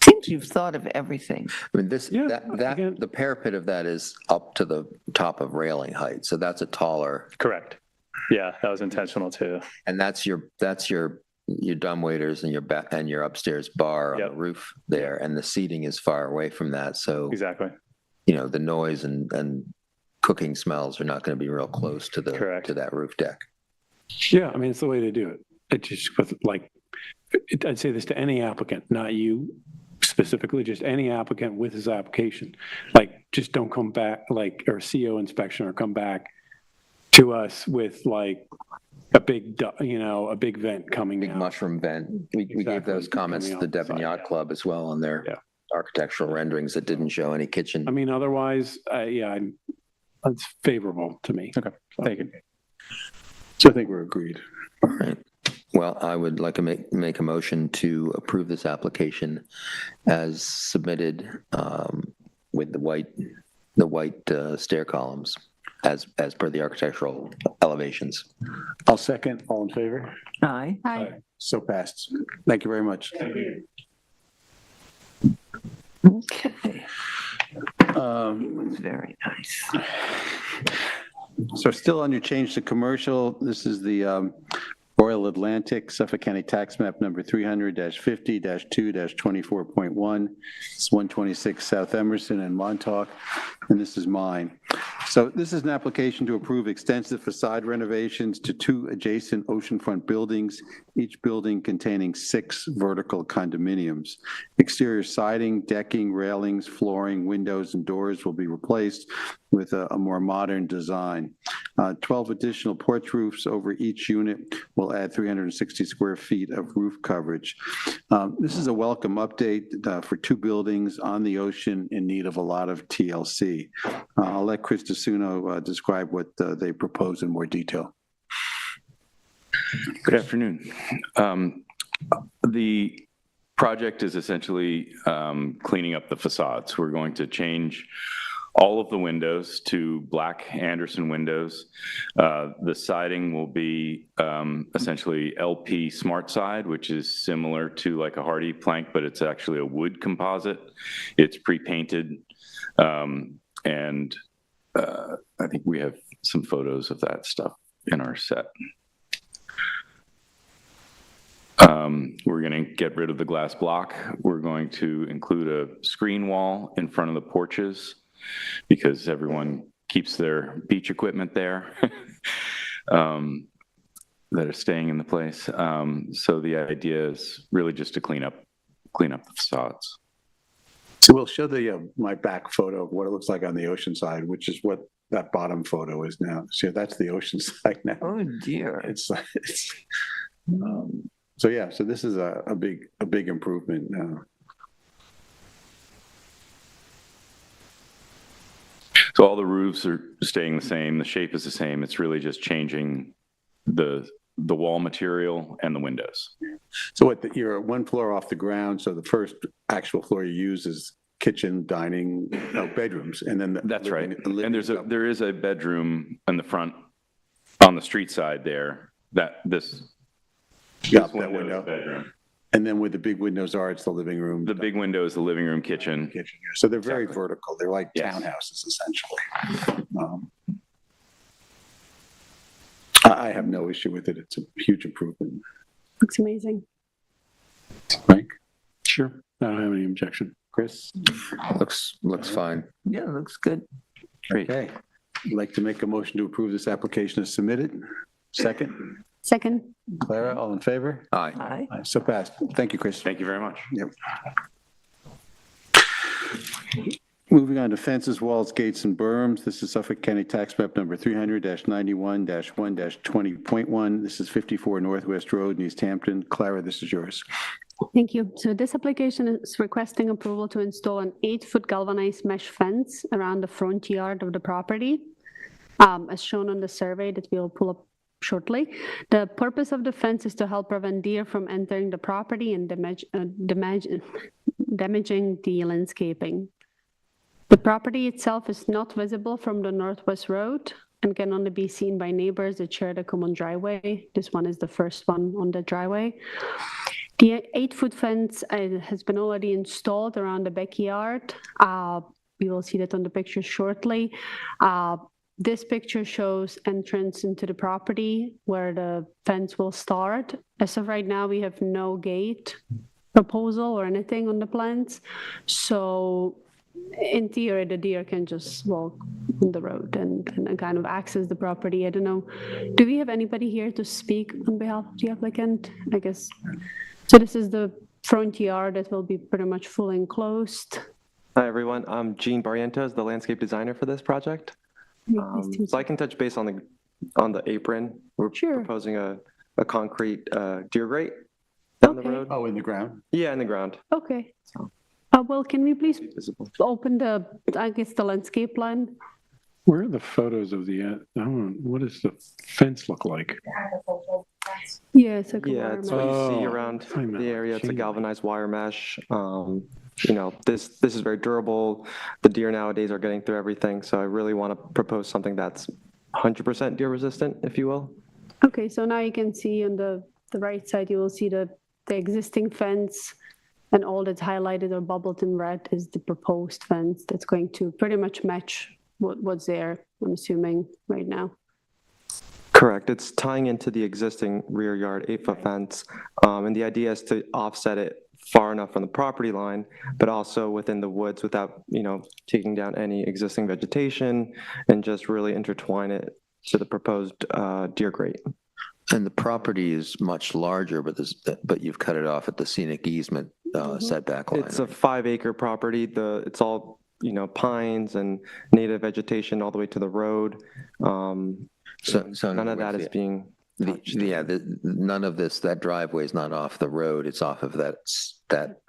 Seems you've thought of everything. I mean, this, Yeah, that, again- the parapet of that is up to the top of railing height, so that's a taller, Correct. Yeah, that was intentional too. and that's your dumbwaiters and your upstairs bar on Yep. the roof there, and the seating is far away from that, so, Exactly. the noise and cooking smells are not going to be real close to Correct. to that roof deck. Yeah, I mean, it's the way to do it. It just with like, I'd say this to any applicant, not you specifically, just any applicant with his application. Like, just don't come back, like, or CO inspection, or come back to us with like a big, a big vent coming Big out. mushroom vent. We gave Exactly. those comments to Coming the out the Devon side, Yacht yeah. Club as well on their Yeah. architectural renderings that didn't show any kitchen. I mean, otherwise, it's favorable to me. Okay, thank you. So I think we're agreed. All right. Well, I would like to make a motion to approve this application as submitted with the white stair columns as per the architectural elevations. I'll second. All in favor? Aye. Hi. So passed. Thank you very much. Okay. Um, Very nice. So still on your change to commercial, this is the Royal Atlantic, Suffolk County Tax Map number 300-50-2-24.1. It's 126 South Emerson and Montauk, and this is mine. So this is an application to approve extensive facade renovations to 2 adjacent oceanfront buildings, each building containing 6 vertical condominiums. Exterior siding, decking, railings, flooring, windows, and doors will be replaced with a more modern design. 12 additional porch roofs over each unit will add 360 square feet of roof coverage. This is a welcome update for 2 buildings on the ocean in need of a lot of TLC. I'll let Chris DeSuno describe what they propose in more detail. Good afternoon. The project is essentially cleaning up the facades. We're going to change all of the windows to black Anderson windows. The siding will be essentially LP Smart Side, which is similar to like a Hardy plank, but it's actually a wood composite. It's pre-painted, and I think we have some photos of that stuff in our set. We're going to get rid of the glass block. We're going to include a screen wall in front of the porches because everyone keeps their beach equipment there that are staying in the place. So the idea is really just to clean up the facades. So we'll show the my back photo of what it looks like on the ocean side, which is what that bottom photo is now. So that's the ocean side now. Oh, dear. It's so yeah, so this is a big improvement now. So all the roofs are staying the same. The shape is the same. It's really just changing the wall material and the windows. So you're 1 floor off the ground, so the first actual floor you use is kitchen, dining, bedrooms, and then That's right. And up. there is a bedroom in the front on the street side there that this Yeah, that window is window. the bedroom. And then where the big windows are, it's the living room. The big window is the living room, kitchen. kitchen. So they're very Exactly. vertical. They're like Yes. townhouses essentially. I have no issue with it. It's a huge improvement. Looks amazing. Frank, Sure. I don't have any objection. Chris? Looks fine. Yeah, looks good. Great. Okay. I'd like to make a motion to approve this application as submitted. Second, Second. Clara, all in favor? Aye. Aye. Aye, so passed. Thank you, Chris. Thank you very much. Yep. Moving on to fences, walls, gates, and berms. This is Suffolk County Tax Map number 300-91-1-20.1. This is 54 Northwest Road in East Hampton. Clara, this is yours. Thank you. So this application is requesting approval to install an 8-foot galvanized mesh fence around the front yard of the property, as shown on the survey that we'll pull up shortly. The purpose of the fence is to help prevent deer from entering the property and damaging the landscaping. The property itself is not visible from the Northwest Road and can only be seen by neighbors that share the common driveway. This one is the first one on the driveway. The 8-foot fence has been already installed around the backyard. We will see that on the picture shortly. This picture shows entrance into the property where the fence will start. As of right now, we have no gate proposal or anything on the plans. So in theory, the deer can just walk on the road and kind of access the property. I don't know. Do we have anybody here to speak on behalf of the applicant? I guess. So this is the front yard that will be pretty much fully enclosed. Hi, everyone. I'm Gene Barrientos, the landscape designer for this project. So I can touch base on the apron. We're proposing a concrete deer grate down the road. Oh, in the ground? Yeah, in the ground. Okay. Well, can we please open the landscape plan? Where are the photos of the, what does the fence look like? Yeah, it's like Yeah, it's what you see around the area. It's a galvanized wire mesh. You know, this is very durable. The deer nowadays are getting through everything. So I really want to propose something that's 100% deer resistant, if you will. Okay, so now you can see on the right side, you will see the existing fence, and all that's highlighted or bubbled in red is the proposed fence that's going to pretty much match what's there, I'm assuming, right now. Correct. It's tying into the existing rear yard 8-foot fence. And the idea is to offset it far enough from the property line, but also within the woods without, taking down any existing vegetation, and just really intertwine it to the proposed deer grate. And the property is much larger, but you've cut it off at the scenic easement setback line. It's a 5-acre property. It's all, pines and native vegetation all the way to the road. So none of that is being touched. None of this, that driveway is not off the road. It's off of that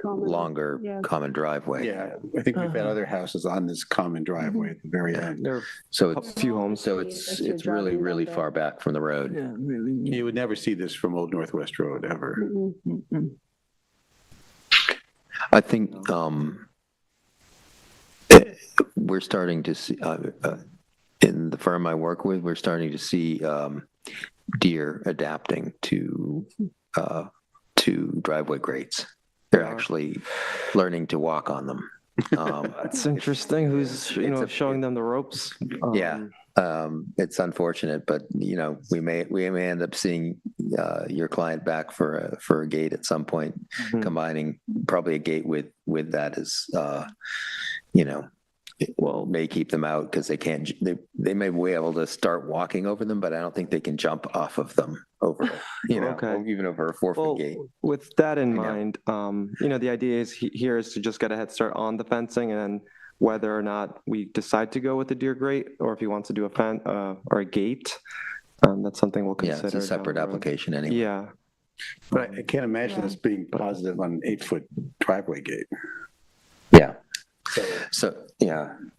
longer common driveway. Yeah, I think we've had other houses on this common driveway at the very end. So it's a few homes. So it's really, really far back from the road. Yeah, really. You would never see this from Old Northwest Road, ever. I think we're starting to see, in the firm I work with, we're starting to see deer adapting to driveway grates. They're actually learning to walk on them. That's interesting. Who's showing them the ropes? It's unfortunate, but we may end up seeing your client back for a gate at some point, combining probably a gate with that is may keep them out because they can't. They may be able to start walking over them, but I don't think they can jump off of them over even over a 4-foot gate. With that in mind, the idea here is to just get a head start on the fencing, and then whether or not we decide to go with the deer grate, or if he wants to do a fence or a gate, that's something we'll consider. Yeah, it's a separate application anyway. Yeah, but I can't imagine this being positive on an 8-foot driveway gate. Yeah. So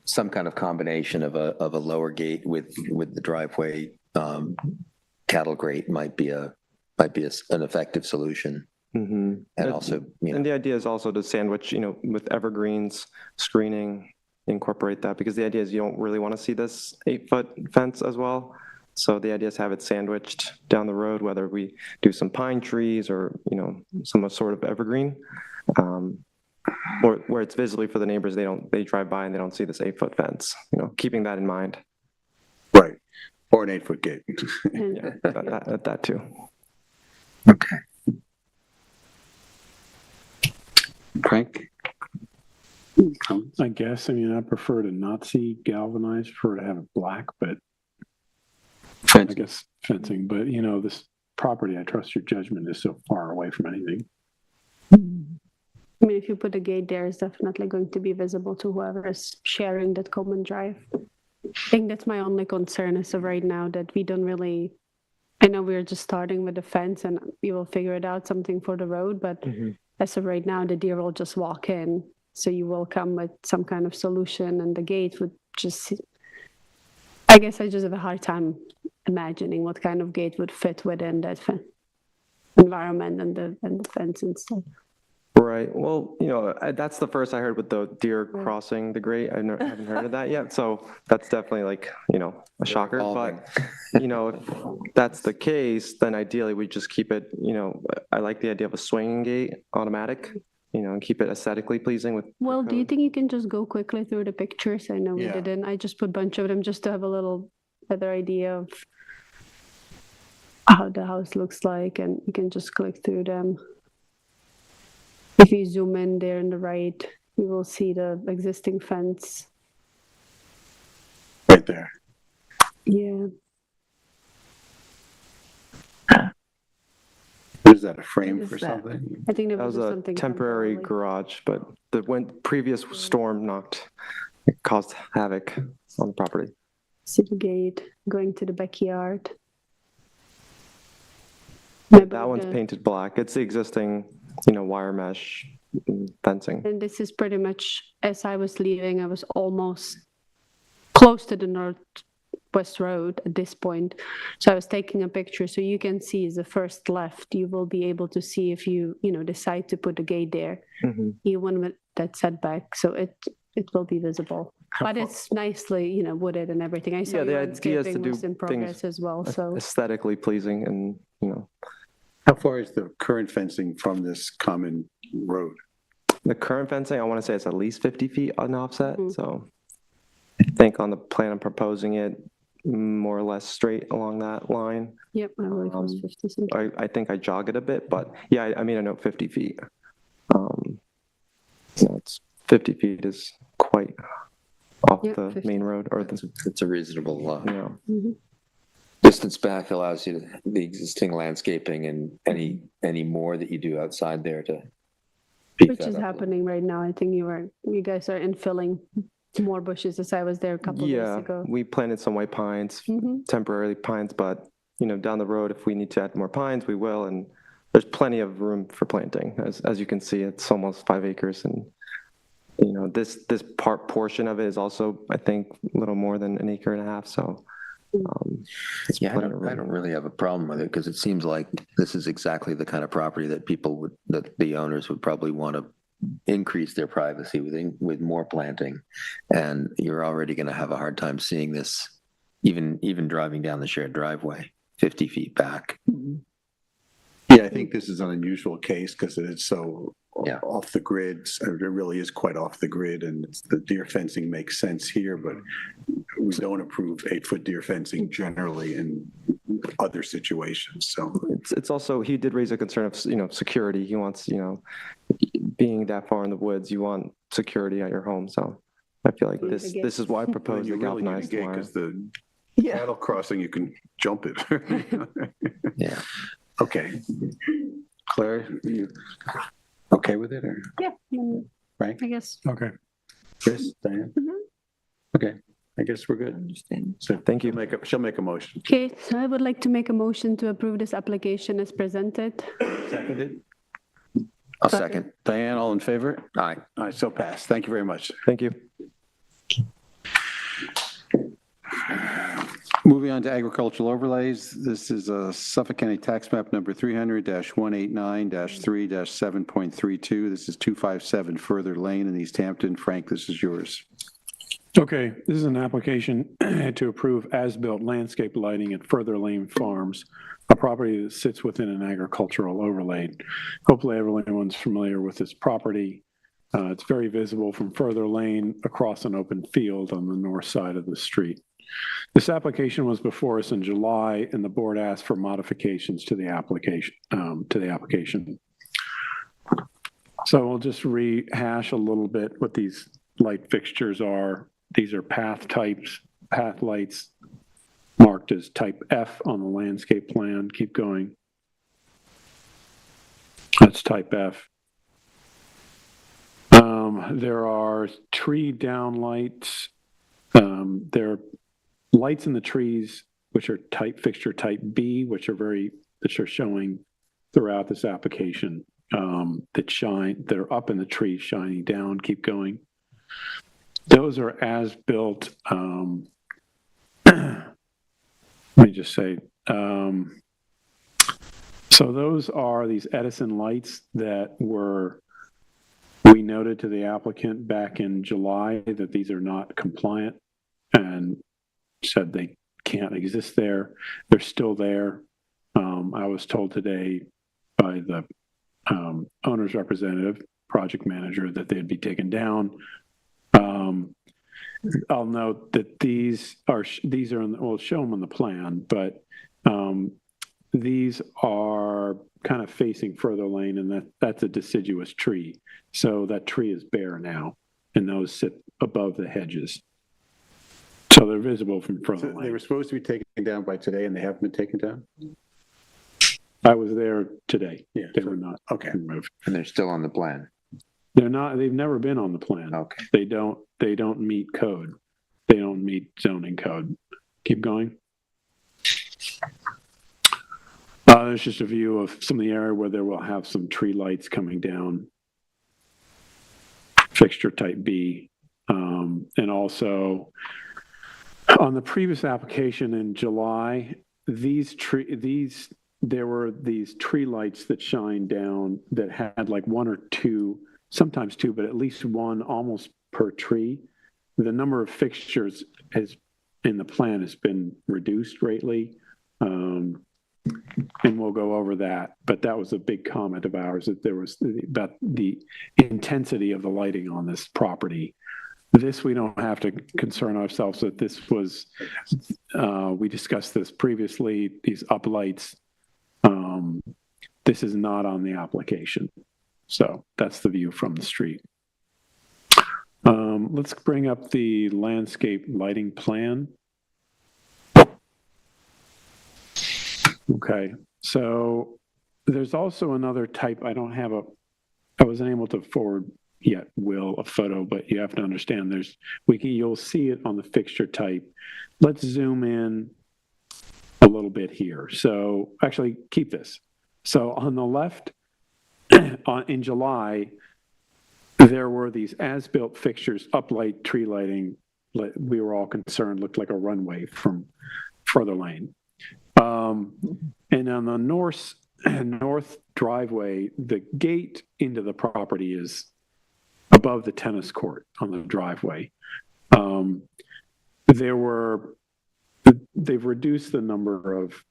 some kind of combination of a lower gate with the driveway cattle grate might be an effective solution. And also, and the idea is also to sandwich, with evergreens, screening, incorporate that, because the idea is you don't really want to see this 8-foot fence as well. So the idea is have it sandwiched down the road, whether we do some pine trees or, some sort of evergreen. Or where it's visibly for the neighbors, they drive by and they don't see this 8-foot fence, keeping that in mind. Right. Or an 8-foot gate. Yeah, that too. Okay. Frank? I guess, I prefer to not see galvanized, prefer to have it black, but Fencing. I guess fencing, but this property, I trust your judgment, is so far away from anything. I mean, if you put a gate there, it's definitely going to be visible to whoever is sharing that common drive. I think that's my only concern as of right now, that we don't really, I know we're just starting with the fence and we will figure it out, something for the road, but as of right now, the deer will just walk in. So you will come with some kind of solution, and the gate would just, I guess I just have a hard time imagining what kind of gate would fit within that environment and the fence and stuff. Right. Well, that's the first I heard with the deer crossing the grate. Haven't heard of that yet. So that's definitely like, a shocker. But, if that's the case, then ideally we just keep it, I like the idea of a swinging gate, automatic, and keep it aesthetically pleasing with. Well, do you think you can just go quickly through the pictures? I know we didn't. I just put a bunch of them just to have a little better idea of how the house looks like, and you can just click through them. If you zoom in there on the right, you will see the existing fence. Right there. Yeah. Is that a frame What is for that? something? I think there That was was a something temporary temporarily. garage, but the previous storm caused havoc on the property. City gate going to the backyard. That one's painted black. It's the existing, wire mesh fencing. And this is pretty much, as I was leaving, I was almost close to the northwest road at this point. So I was taking a picture. So you can see the first left, you will be able to see if you, decide to put a gate there, even with that setback. So it will be visible. But it's nicely, wooded and everything. I saw Yeah, the your idea is to landscaping do was in progress things as well. So aesthetically pleasing and, How far is the current fencing from this common road? the current fencing, I want to say it's at least 50 feet on offset. So I think on the plan I'm proposing it more or less straight along that line. yep, I believe it was 50 something. I think I jog it a bit, but yeah, I know 50 feet. It's 50 feet is quite off Yep, the 50. main road or It's a reasonable Mhm. distance back, allows you the existing landscaping and any more that you do outside there to beef Which that is up a little. happening right now. I think you guys are infilling more bushes, as I was there a couple of days ago. we planted some white pines, temporarily pines, but down the road, if we need to add more pines, we will. And there's plenty of room for planting. As you can see, it's almost 5 acres, and this portion of it is also, I think, a little more than 1.5 acres. So it's Yeah, I plenty of room. don't really have a problem with it because it seems like this is exactly the kind of property that that the owners would probably want to increase their privacy with more planting. And you're already going to have a hard time seeing this, even driving down the shared driveway 50 feet back. Yeah, I think this is an unusual case because it's so Yeah. off the grid. It really is quite off the grid, and the deer fencing makes sense here, but we don't approve 8-foot deer fencing generally in other situations, so. It's also, he did raise a concern of, security. He wants, being that far in the woods, you want security at your home. So I feel like this is why I proposed You the really need a galvanized gate wire. because the cattle crossing, you can jump it. Yeah. Okay. Claire, you okay with it, or Yeah, Frank? I guess. Okay. Chris, Diane? Okay, I guess we're good. Understand. So Thank you. she'll make a motion. Okay, so I would like to make a motion to approve this application as presented. Seconded. I'll second. Diane, all in favor? Aye. All right, so passed. Thank you very much. Thank you. Moving on to agricultural overlays. This is Suffolk County Tax Map number 300-189-3-7.32. This is 257 Further Lane in East Hampton. Frank, this is yours. Okay, this is an application to approve as-built landscape lighting at Further Lane Farms, a property that sits within an agricultural overlay. Hopefully everyone's familiar with this property. It's very visible from Further Lane across an open field on the north side of the street. This application was before us in July, and the board asked for modifications to the application. So we'll just rehash a little bit what these light fixtures are. These are path lights marked as type F on the landscape plan. Keep going. That's type F. There are tree downlights. There are lights in the trees, which are fixture type B, which are showing throughout this application, that are up in the trees, shining down, keep going. Those are as built, let me just say, so those are these Edison lights that we noted to the applicant back in July that these are not compliant and said they can't exist there. They're still there. I was told today by the owner's representative, project manager, that they'd be taken down. I'll note that these are we'll show them on the plan, but these are kind of facing further lane, and that's a deciduous tree. So that tree is bare now, and those sit above the hedges. So they're visible from further So lane. they were supposed to be taken down by today, and they haven't been taken down? I was there today. Yeah. They were not Okay. removed. And they're still on the plan. They've never been on the plan. Okay. They don't meet code. They don't meet zoning code. Keep going. There's just a view of some of the area where there will have some tree lights coming down. Fixture type B. And also on the previous application in July, there were these tree lights that shine down that had like one or two, sometimes two, but at least one almost per tree. The number of fixtures in the plan has been reduced greatly. And we'll go over that, but that was a big comment of ours, that there was about the intensity of the lighting on this property. This, we don't have to concern ourselves that this was, we discussed this previously, these uplights. This is not on the application. So that's the view from the street. Let's bring up the landscape lighting plan. Okay, so there's also another type. I wasn't able to forward yet, Will, a photo, but you have to understand you'll see it on the fixture type. Let's zoom in a little bit here. So actually keep this. So on the left, in July, there were these as-built fixtures, uplight, tree lighting. We were all concerned, looked like a runway from further lane. And on the north driveway, the gate into the property is above the tennis court on the driveway. They've reduced the number of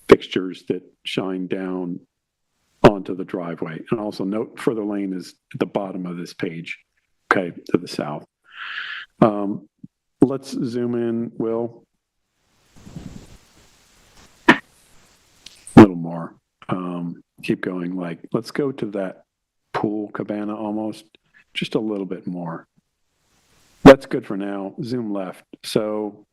fixtures that shine down onto the driveway. And also note further lane is at the bottom of this page, okay, to the south. Let's zoom in, Will. A little more. Keep going. Let's go to that pool cabana almost, just a little bit more. That's good for now. Zoom left. So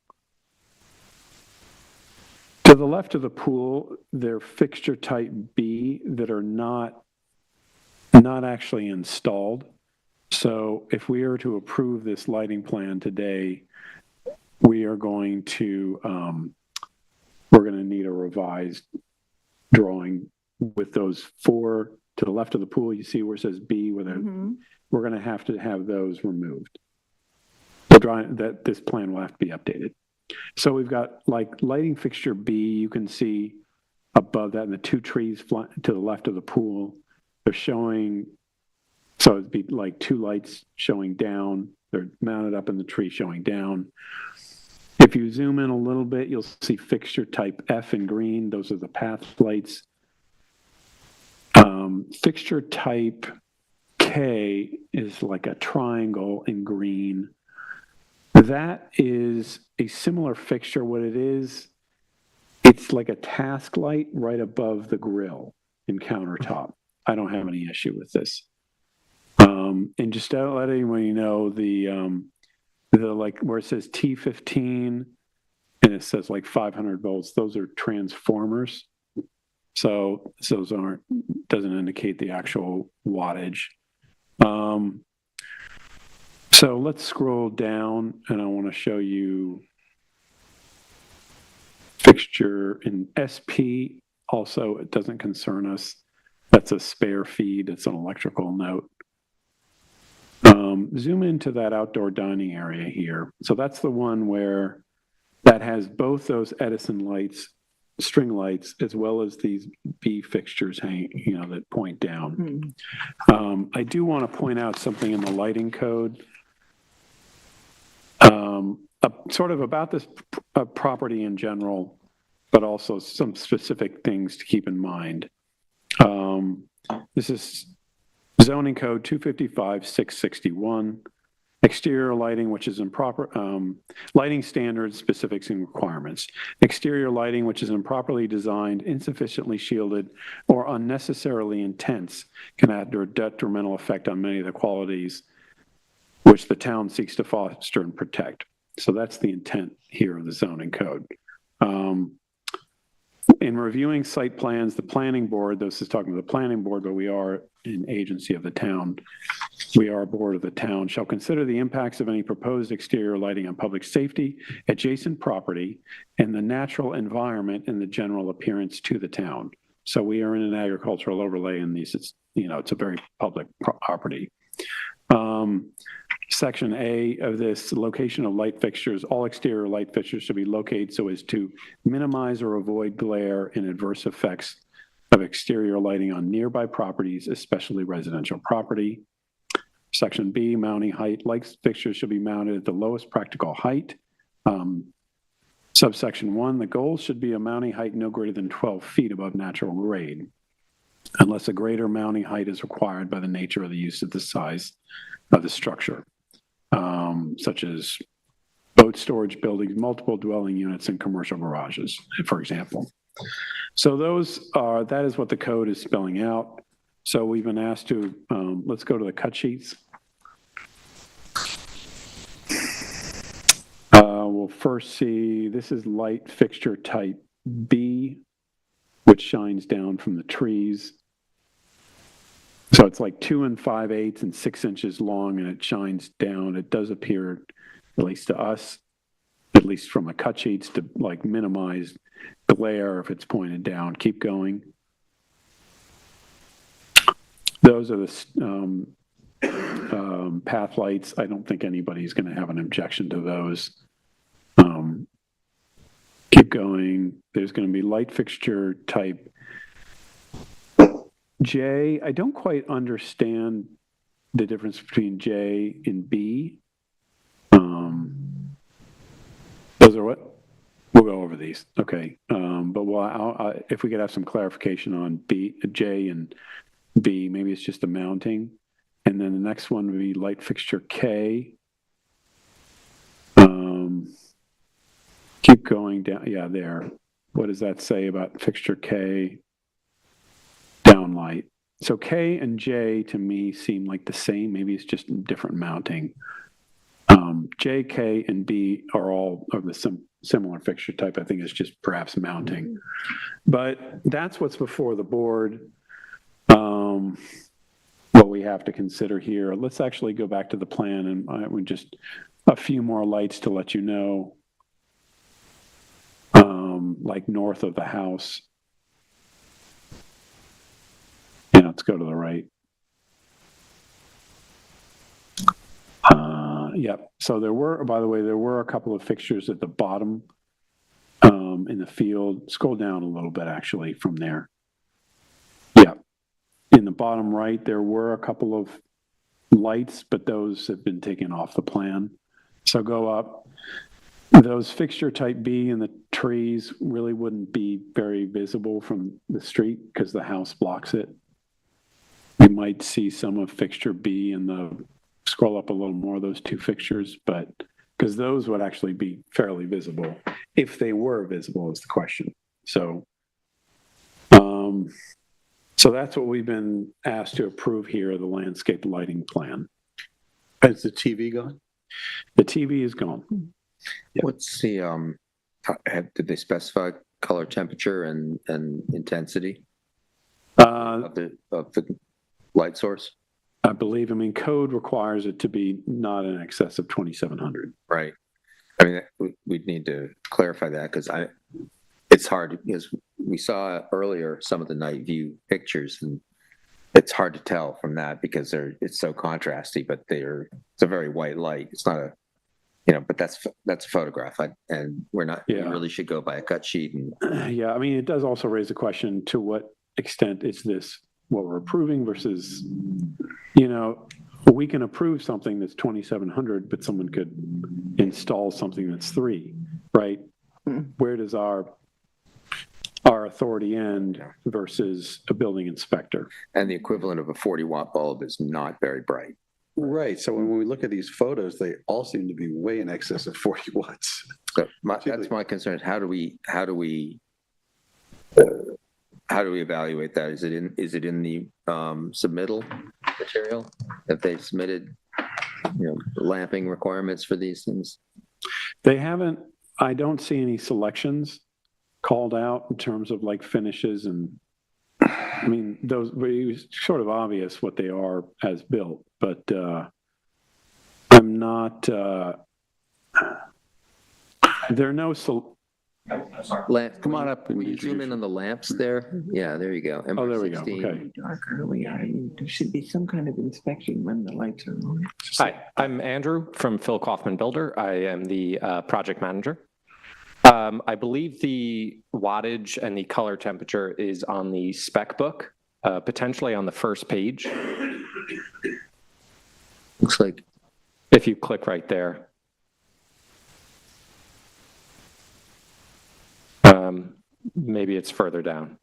to the left of the pool, they're fixture type B that are not actually installed. So if we are to approve this lighting plan today, we are going to need a revised drawing with those four to the left of the pool. You see where it says B, we're going to have those removed. This plan will have to be updated. So we've got lighting fixture B, you can see above that, and the two trees to the left of the pool, they're showing, so it'd be like two lights showing down. They're mounted up in the tree showing down. If you zoom in a little bit, you'll see fixture type F in green. Those are the path lights. Fixture type K is like a triangle in green. That is a similar fixture. What it is, it's like a task light right above the grill and countertop. I don't have any issue with this. And just to let anyone know, the where it says T15 and it says 500 volts, those are transformers. So those doesn't indicate the actual wattage. So let's scroll down, and I want to show you fixture in SP. Also, it doesn't concern us. That's a spare feed. It's an electrical note. Zoom into that outdoor dining area here. So that's the one where that has both those Edison lights, string lights, as well as these B fixtures hanging, that point down. I do want to point out something in the lighting code, sort of about this property in general, but also some specific things to keep in mind. This is zoning code 255-661, exterior lighting, which is improper, lighting standards, specifics, and requirements. Exterior lighting, which is improperly designed, insufficiently shielded, or unnecessarily intense, can have a detrimental effect on many of the qualities which the town seeks to foster and protect. So that's the intent here of the zoning code. In reviewing site plans, the planning board, this is talking to the planning board, but we are an agency of the town. We are a board of the town, shall consider the impacts of any proposed exterior lighting on public safety, adjacent property, and the natural environment and the general appearance to the town. So we are in an agricultural overlay in these, it's a very public property. Section A of this, location of light fixtures, all exterior light fixtures should be located so as to minimize or avoid glare and adverse effects of exterior lighting on nearby properties, especially residential property. Section B, mounting height, light fixtures should be mounted at the lowest practical height. Subsection 1, the goal should be a mounting height no greater than 12 feet above natural grade, unless a greater mounting height is required by the nature of the use of the size of the structure, such as boat storage buildings, multiple dwelling units, and commercial garages, for example. So that is what the code is spelling out. So we've been asked to, let's go to the cut sheets. We'll first see, this is light fixture type B, which shines down from the trees. So it's like 2 5/8 and 6 inches long, and it shines down. It does appear, at least to us, at least from the cut sheets, to like minimize glare if it's pointed down. Keep going. Those are the path lights. I don't think anybody's going to have an objection to those. Keep going. There's going to be light fixture type J. I don't quite understand the difference between J and B. Those are what? We'll go over these. Okay. But if we could have some clarification on J and B, maybe it's just a mounting. And then the next one would be light fixture K. Keep going down. Yeah, there. What does that say about fixture K? Downlight. So K and J to me seem like the same. Maybe it's just different mounting. J, K, and B are all of the similar fixture type. I think it's just perhaps mounting. But that's what's before the board. What we have to consider here. Let's actually go back to the plan, and we just a few more lights to let you know. Like north of the house. Yeah, let's go to the right. Yep. So there were, by the way, there were a couple of fixtures at the bottom in the field. Scroll down a little bit, actually, from there. Yeah. In the bottom right, there were a couple of lights, but those have been taken off the plan. So go up. Those fixture type B in the trees really wouldn't be very visible from the street because the house blocks it. You might see some of fixture B in the, scroll up a little more, those two fixtures, but because those would actually be fairly visible. If they were visible is the question. So, so that's what we've been asked to approve here, the landscape lighting plan. Is the TV gone? The TV is gone. Yeah. What's the, did they specify color, temperature, and intensity of the light source? I believe, I mean, code requires it to be not in excess of 2,700. Right. I mean, we'd need to clarify that because it's hard because we saw earlier some of the night view pictures and it's hard to tell from that because it's so contrasty, but it's a very white light. It's not but that's a photograph and we really should go by a cut sheet. And Yeah, I mean, it does also raise the question, to what extent is this what we're approving versus, we can approve something that's 2,700, but someone could install something that's 3, right? Where does our authority end versus a building inspector? And the equivalent of a 40-watt bulb is not very bright. Right. So when we look at these photos, they all seem to be way in excess of 40 watts. So that's my concern. How do we evaluate that? Is it in the submittal material that they've submitted? Lamping requirements for these things. They haven't. I don't see any selections called out in terms of like finishes, and I mean those. It's sort of obvious what they are as built, but I'm not. There are no. Come on up. Will you zoom in on the lamps there? Yeah, there you go. Oh, there we go. 16. Okay. Darker we are, there should be some kind of inspection when the lights are on. Hi, I'm Andrew from Phil Kaufman Builder. I am the project manager. I believe the wattage and the color temperature is on the spec book, potentially on the first page. Looks like if you click right there. Maybe it's further down.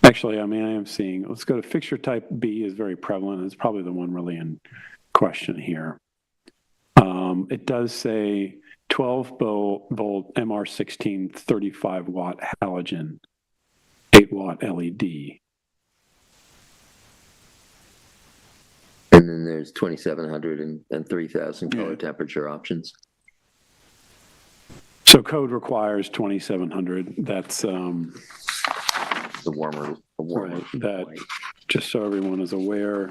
Actually, I mean, I am seeing, let's go to fixture type B is very prevalent. It's probably the one really in question here. It does say 12 volt MR16 35 watt halogen, 8 watt LED. And then there's 2,700 and 3,000 color temperature options. So code requires 2,700. That's the warmer. Right, that light. Just so everyone is aware.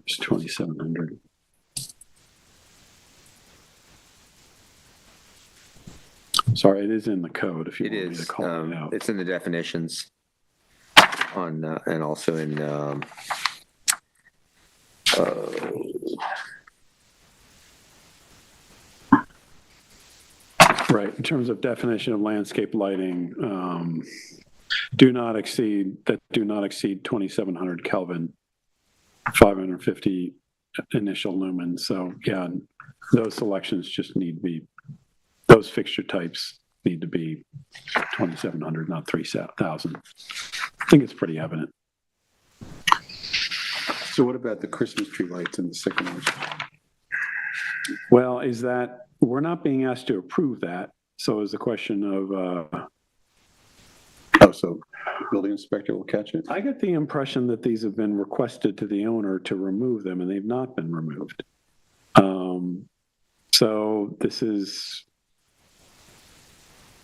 It's 2,700. Sorry, it is in the code. If you want me to call it out, it's in the definitions on and also in. Right, in terms of definition of landscape lighting, do not exceed 2,700 Kelvin, 550 initial lumens. So yeah, those selections just need to be, those fixture types need to be 2,700, not 3,000. I think it's pretty evident. So what about the Christmas tree lights and the sycamores? Well, we're not being asked to approve that. So is the question of, so building inspector will catch it? I get the impression that these have been requested to the owner to remove them and they've not been removed. So this is.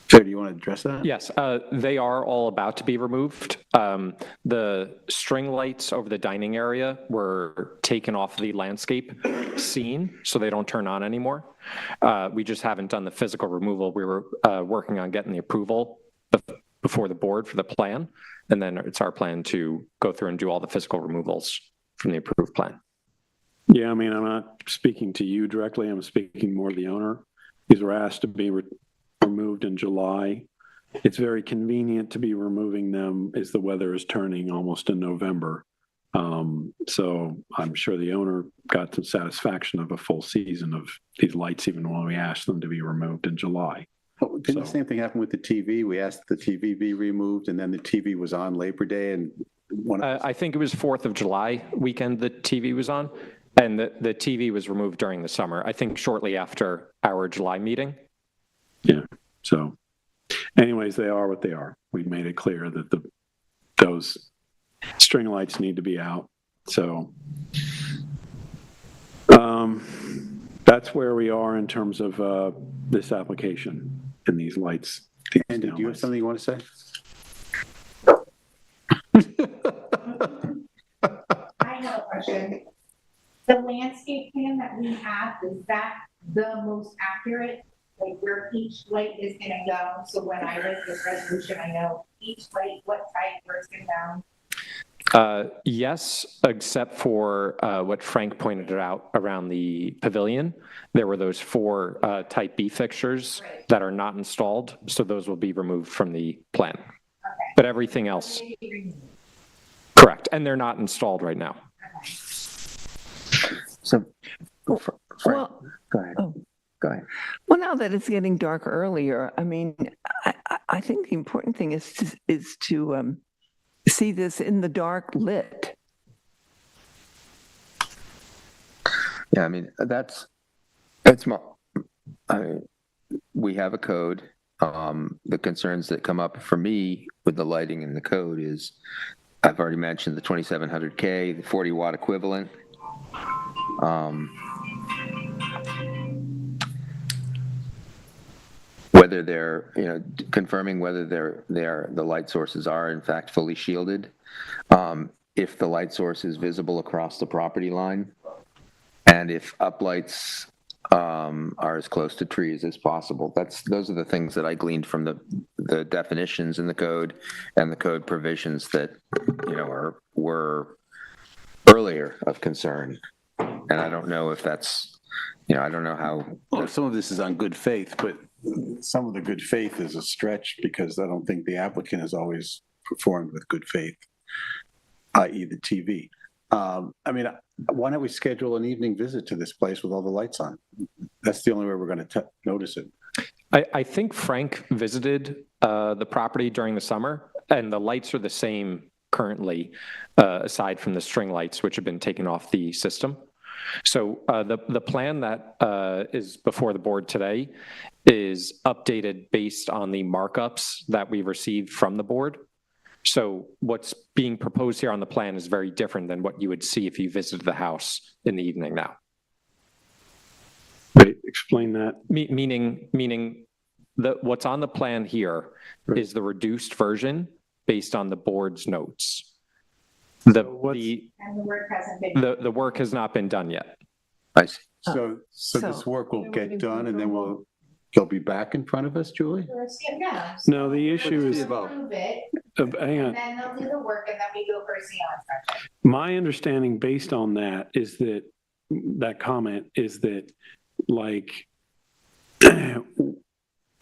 Joe, do you want to address that? Yes, they are all about to be removed. The string lights over the dining area were taken off the landscape scene, so they don't turn on anymore. We just haven't done the physical removal. We were working on getting the approval before the board for the plan, and then it's our plan to go through and do all the physical removals from the approved plan. Yeah, I mean, I'm not speaking to you directly. I'm speaking more to the owner. These were asked to be removed in July. It's very convenient to be removing them as the weather is turning almost in November. So I'm sure the owner got some satisfaction of a full season of these lights, even when we asked them to be removed in July. Oh, didn't the same thing happen with the TV? We asked the TV be removed, and then the TV was on Labor Day, and I think it was 4th of July weekend the TV was on, and the TV was removed during the summer, I think shortly after our July meeting. Yeah. So anyways, they are what they are. We've made it clear that those string lights need to be out. So that's where we are in terms of this application and these lights. And did you have something you want to say? question. The landscape plan that we have, is that the most accurate? Like where each light is gonna go? So when I write this resolution, I know each light, what type, where it's gonna go? Yes, except for what Frank pointed out around the pavilion. There were those 4 type B fixtures that are not installed, so those will be removed from the plan. Okay. But everything else, correct, and they're not installed right now. So, Frank, Well, go ahead. oh. Go ahead. Well, now that it's getting dark earlier, I mean, I think the important thing is to see this in the dark lit. Yeah, I mean, that's I mean, we have a code. The concerns that come up for me with the lighting in the code is, I've already mentioned the 2700K, the 40 watt equivalent. Whether they're, confirming whether the light sources are in fact fully shielded. If the light source is visible across the property line, and if uplights are as close to trees as possible. Those are the things that I gleaned from the definitions in the code and the code provisions that, were earlier of concern. And I don't know if that's, I don't know how. Well, some of this is on good faith, but some of the good faith is a stretch because I don't think the applicant has always performed with good faith, i.e. the TV. I mean, why don't we schedule an evening visit to this place with all the lights on? That's the only way we're going to notice it. I think Frank visited the property during the summer, and the lights are the same currently, aside from the string lights, which have been taken off the system. So the plan that is before the board today is updated based on the markups that we received from the board. So what's being proposed here on the plan is very different than what you would see if you visited the house in the evening now. Wait, explain that. Meaning what's on the plan here is the reduced version based on the board's notes. And the work hasn't been. The work has not been done yet. I see. So this work will They're get waiting for done and then approval. they'll be back in front of us, Julie? No, the issue is, Approve it, hang on. and then they'll do the work, and then we go for a CO inspection. My understanding based on that is that comment is that, like,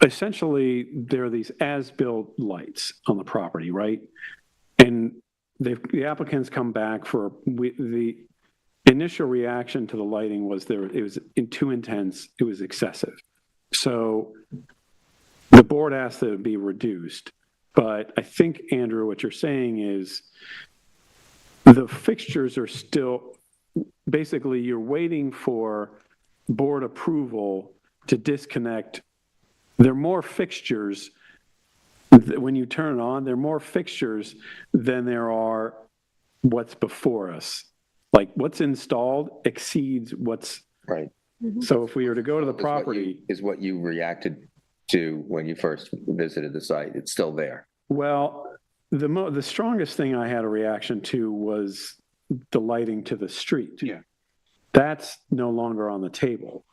essentially there are these as-built lights on the property, right? And the applicants come back for, the initial reaction to the lighting was it was too intense, it was excessive. So the board asked that it be reduced, but I think, Andrew, what you're saying is the fixtures are still, basically you're waiting for board approval to disconnect. There are more fixtures, when you turn it on, there are more fixtures than there are what's before us. Like what's installed exceeds what's. Right. So if we were to go to the property. Is what you reacted to when you first visited the site. It's still there. Well, the strongest thing I had a reaction to was the lighting to the street. Yeah. That's no longer on the table.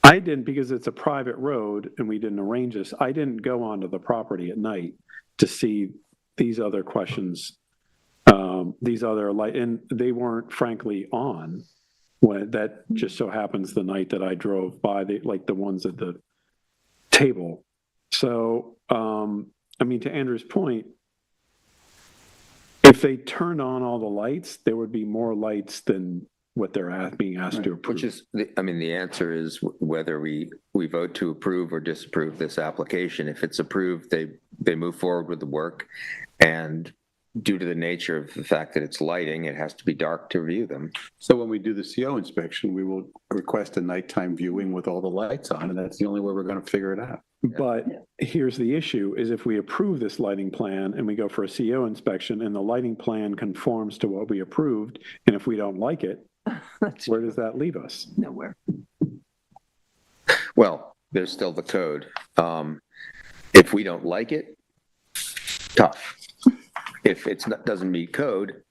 I didn't, because it's a private road and we didn't arrange this, I didn't go onto the property at night to see these other questions, these other light, and they weren't frankly on. When that just so happens the night that I drove by, the ones at the table. So, I mean, to Andrew's point, if they turned on all the lights, there would be more lights than what they're being asked to approve. Which is, the answer is whether we vote to approve or disapprove this application. If it's approved, they move forward with the work, and due to the nature of the fact that it's lighting, it has to be dark to view them. So when we do the CO inspection, we will request a nighttime viewing with all the lights on, and that's the only way we're going to figure it out. But here's the issue, is if we approve this lighting plan and we go for a CO inspection and the lighting plan conforms to what we approved, and if we don't like it, where does that leave us? Nowhere. Well, there's still the code. If we don't like it, tough. If it's not, doesn't meet code,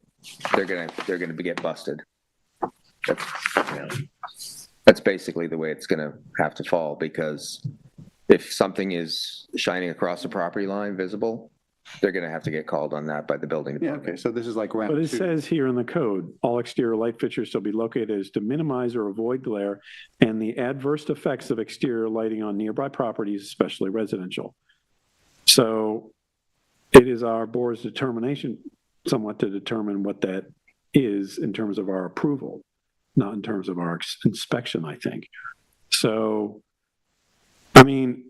they're gonna get busted. That's basically the way it's going to have to fall, because if something is shining across the property line visible, they're going to have to get called on that by the building Yeah, department. okay, so this is like round But two. it says here in the code, all exterior light fixtures shall be located as to minimize or avoid glare and the adverse effects of exterior lighting on nearby properties, especially residential. So it is our board's determination somewhat to determine what that is in terms of our approval, not in terms of our inspection, I think. So, I mean,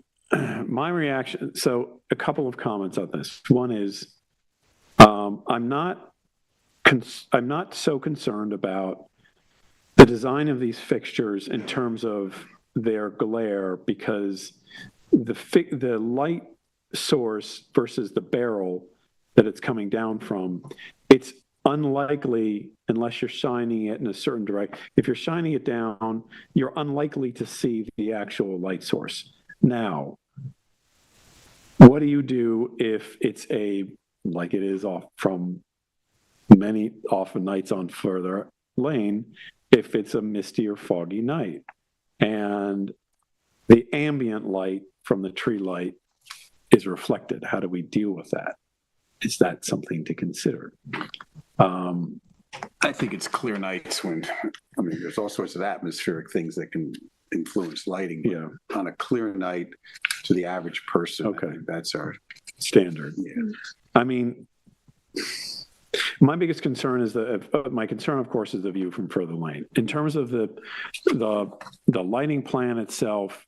my reaction, so a couple of comments on this. One is, I'm not so concerned about the design of these fixtures in terms of their glare, because the light source versus the barrel that it's coming down from, it's unlikely, unless you're shining it in a certain direction. If you're shining it down, you're unlikely to see the actual light source. Now, what do you do if it's like it is off from many often nights on further lane, if it's a misty or foggy night and the ambient light from the tree light is reflected? How do we deal with that? Is that something to consider? I think it's clear nights when, I mean, there's all sorts of atmospheric things that can influence lighting. Yeah. On a clear night, to the average person, Okay. I think that's our Standard. yeah. I mean, my biggest concern is my concern, of course, is the view from further lane. In terms of the lighting plan itself,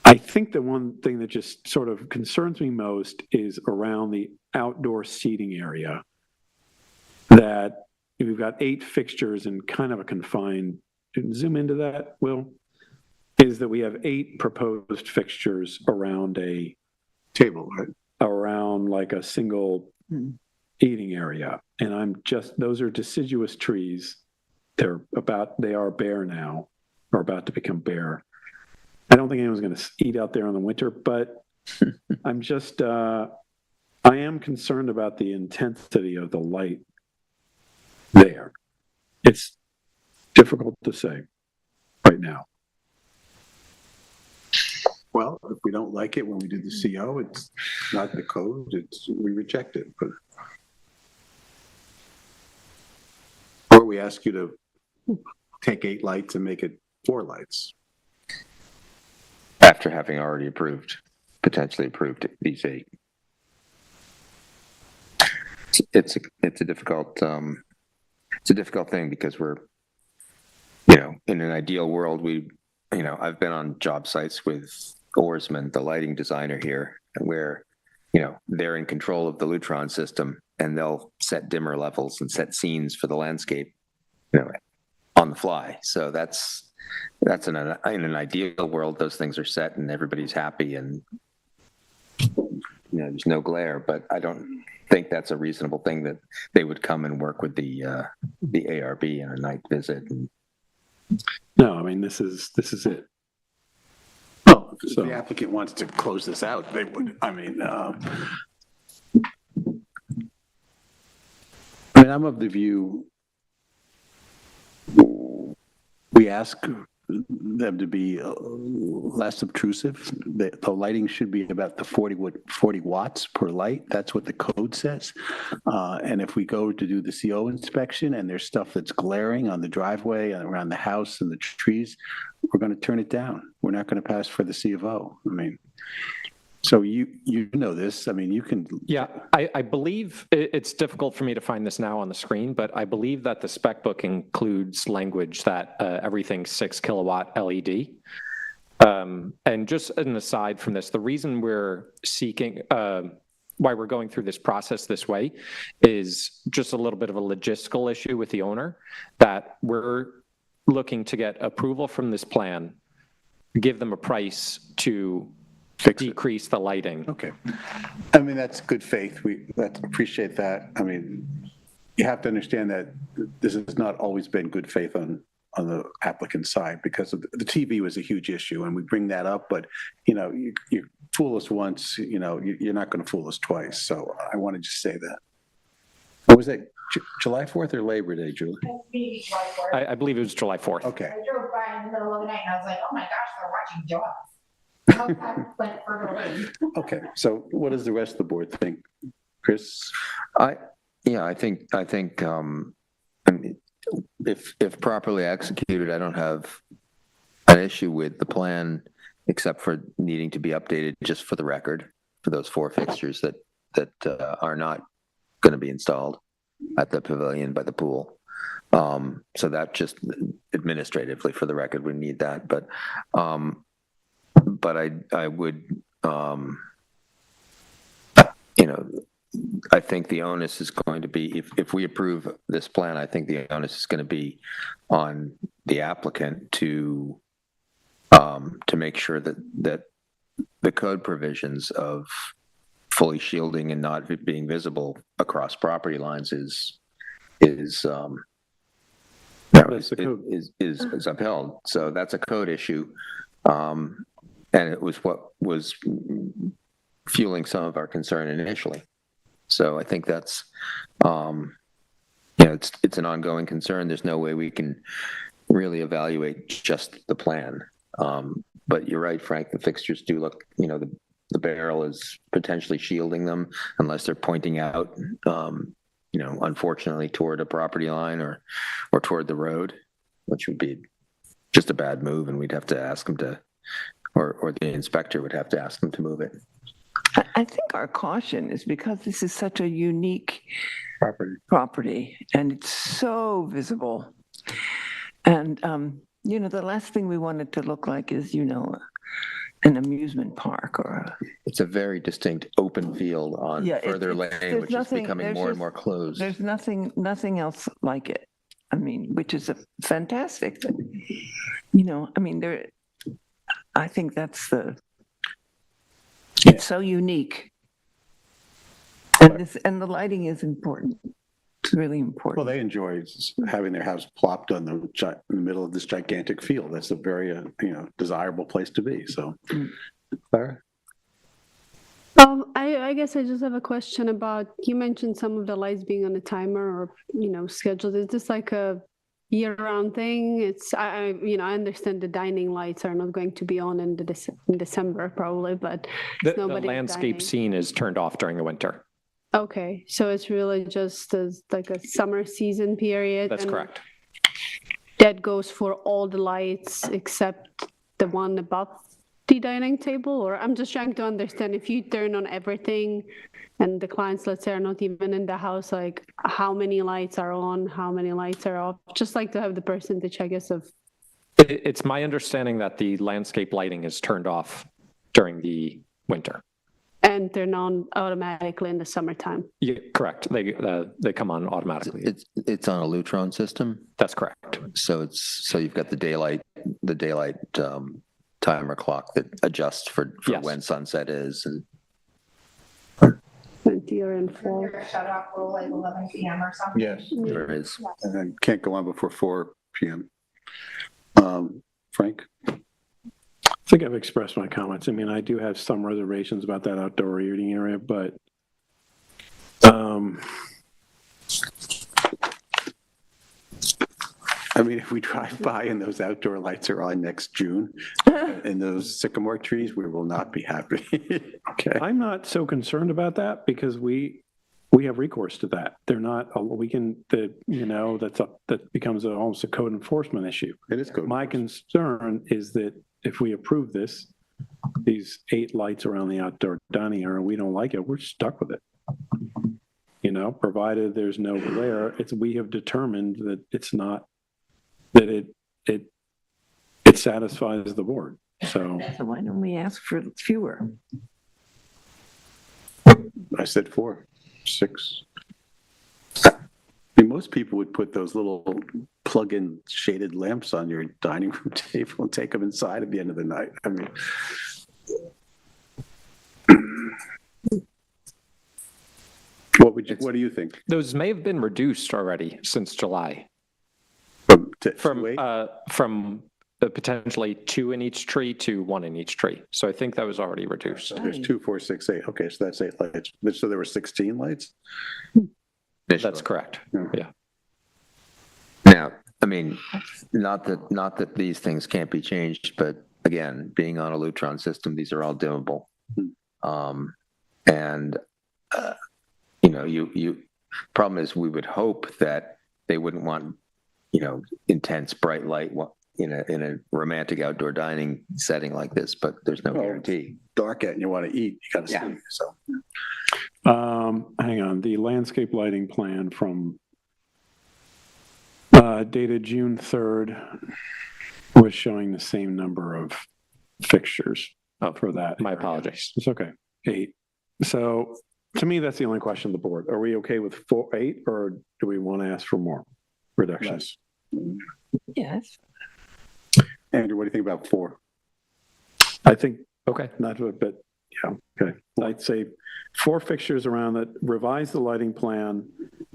I think the one thing that just sort of concerns me most is around the outdoor seating area, that we've got 8 fixtures in kind of a confined, zoom into that, Will, is that we have 8 proposed fixtures around a Table, right? around like a single eating area. And those are deciduous trees. They are bare now, or about to become bare. I don't think anyone's going to eat out there in the winter, but I'm just, I am concerned about the intensity of the light there. It's difficult to say right now. Well, if we don't like it when we do the CO, it's not the code, we reject it, but. Or we ask you to take 8 lights and make it 4 lights. After having already potentially approved these 8. It's a difficult thing, because we're, in an ideal world, I've been on job sites with Oarsman, the lighting designer here, where, they're in control of the Lutron system, and they'll set dimmer levels and set scenes for the landscape, on the fly. So that's in an ideal world, those things are set and everybody's happy and, there's no glare. But I don't think that's a reasonable thing that they would come and work with the ARB in a night visit. No, I mean, this is it. Well, if So- the applicant wants to close this out, they would, I'm of the view, we ask them to be less obtrusive. The lighting should be about the 40 watts per light. That's what the code says. And if we go to do the CO inspection and there's stuff that's glaring on the driveway, around the house and the trees, we're going to turn it down. We're not going to pass for the C of O. So you know this. You can. Yeah, I believe it's difficult for me to find this now on the screen, but I believe that the spec book includes language that everything's 6 kilowatt LED. And just an aside from this, the reason we're seeking, why we're going through this process this way is just a little bit of a logistical issue with the owner, that we're looking to get approval from this plan, give them a price to decrease the lighting. Okay. That's good faith. We appreciate that. You have to understand that this has not always been good faith on the applicant's side, because of the TV was a huge issue, and we bring that up, but you fool us once, you're not going to fool us twice. So I want to just say that. What was that? July 4th or Labor Day, Julie? Maybe July 4th. I believe it was July 4th. Okay. I drove by in the middle of the night and I was like, oh my gosh, they're watching Jaws. How that went further away. Okay, so what does the rest of the board think? Chris? I think, I mean, if properly executed, I don't have an issue with the plan, except for needing to be updated just for the record, for those 4 fixtures that are not going to be installed at the pavilion by the pool. So that just administratively, for the record, we need that. But I would, I think the onus is going to be, if we approve this plan, I think the onus is going to be on the applicant to make sure that the code provisions of fully shielding and not being visible across property lines is upheld. So that's a code issue. And it was what was fueling some of our concern initially. So I think that's, it's an ongoing concern. There's no way we can really evaluate just the plan. But you're right, Frank, the fixtures do look, the barrel is potentially shielding them unless they're pointing out, unfortunately toward a property line or toward the road, which would be just a bad move. And we'd have to ask them to, or the inspector would have to ask them to move it. I think our caution is because this is such a unique property and it's so visible. And, the last thing we want it to look like is, an amusement park or It's a very distinct open field on further lane, which is becoming more and more closed. There's nothing else like it. I mean, which is a fantastic thing. I think that's it's so unique. And the lighting is important. It's really important. Well, they enjoy having their house plopped in the middle of this gigantic field. That's a very, desirable place to be. So, Clara? I guess I just have a question about, you mentioned some of the lights being on a timer or, scheduled. Is this like a year-round thing? I understand the dining lights are not going to be on in December probably, but The landscape scene is turned off during the winter. Okay, so it's really just like a summer season period. That's correct. That goes for all the lights except the one above the dining table? Or I'm just trying to understand, if you turn on everything and the clients, let's say, are not even in the house, like how many lights are on, how many lights are off? Just like to have the percentage, I guess, of. It's my understanding that the landscape lighting is turned off during the winter. And they're on automatically in the summertime. Yeah, correct. They come on automatically. It's on a Lutron system. That's correct. So you've got the daylight timer clock that adjusts for Yes. when sunset is, and 20 or in fall. Your shut off rule like 11 p.m. or something. Yes. there is. And then can't go on before 4 p.m. Frank? I think I've expressed my comments. I mean, I do have some reservations about that outdoor eating area, but if we drive by and those outdoor lights are on next June and those sycamore trees, we will not be happy. Okay. I'm not so concerned about that because we have recourse to that. They're not, that becomes almost a code enforcement issue. It is code. My concern is that if we approve this, these 8 lights around the outdoor dining area, we don't like it, we're stuck with it. Provided there's no glare, we have determined that it's not, that it satisfies the board. So why don't we ask for fewer? I said 4, 6. Most people would put those little plug-in shaded lamps on your dining room table and take them inside at the end of the night. What do you think? Those may have been reduced already since July. From potentially 2 in each tree to 1 in each tree. So I think that was already reduced. There's 2, 4, 6, 8. Okay, so that's 8 lights. So there were 16 lights? That's correct. Yeah. Now, I mean, not that these things can't be changed, but again, being on a Lutron system, these are all dimmable. And, problem is we would hope that they wouldn't want, intense bright light in a romantic outdoor dining setting like this, but there's no guarantee. Dark out and you want to eat, you got to see. So, Hang on, the landscape lighting plan from dated June 3rd was showing the same number of fixtures for that. My apologies. It's okay. 8. So to me, that's the only question of the board. Are we okay with 8 or do we want to ask for more reductions? Yes. Andrew, what do you think about 4? I think, Okay. not to, but yeah, okay. I'd say 4 fixtures around it, revise the lighting plan.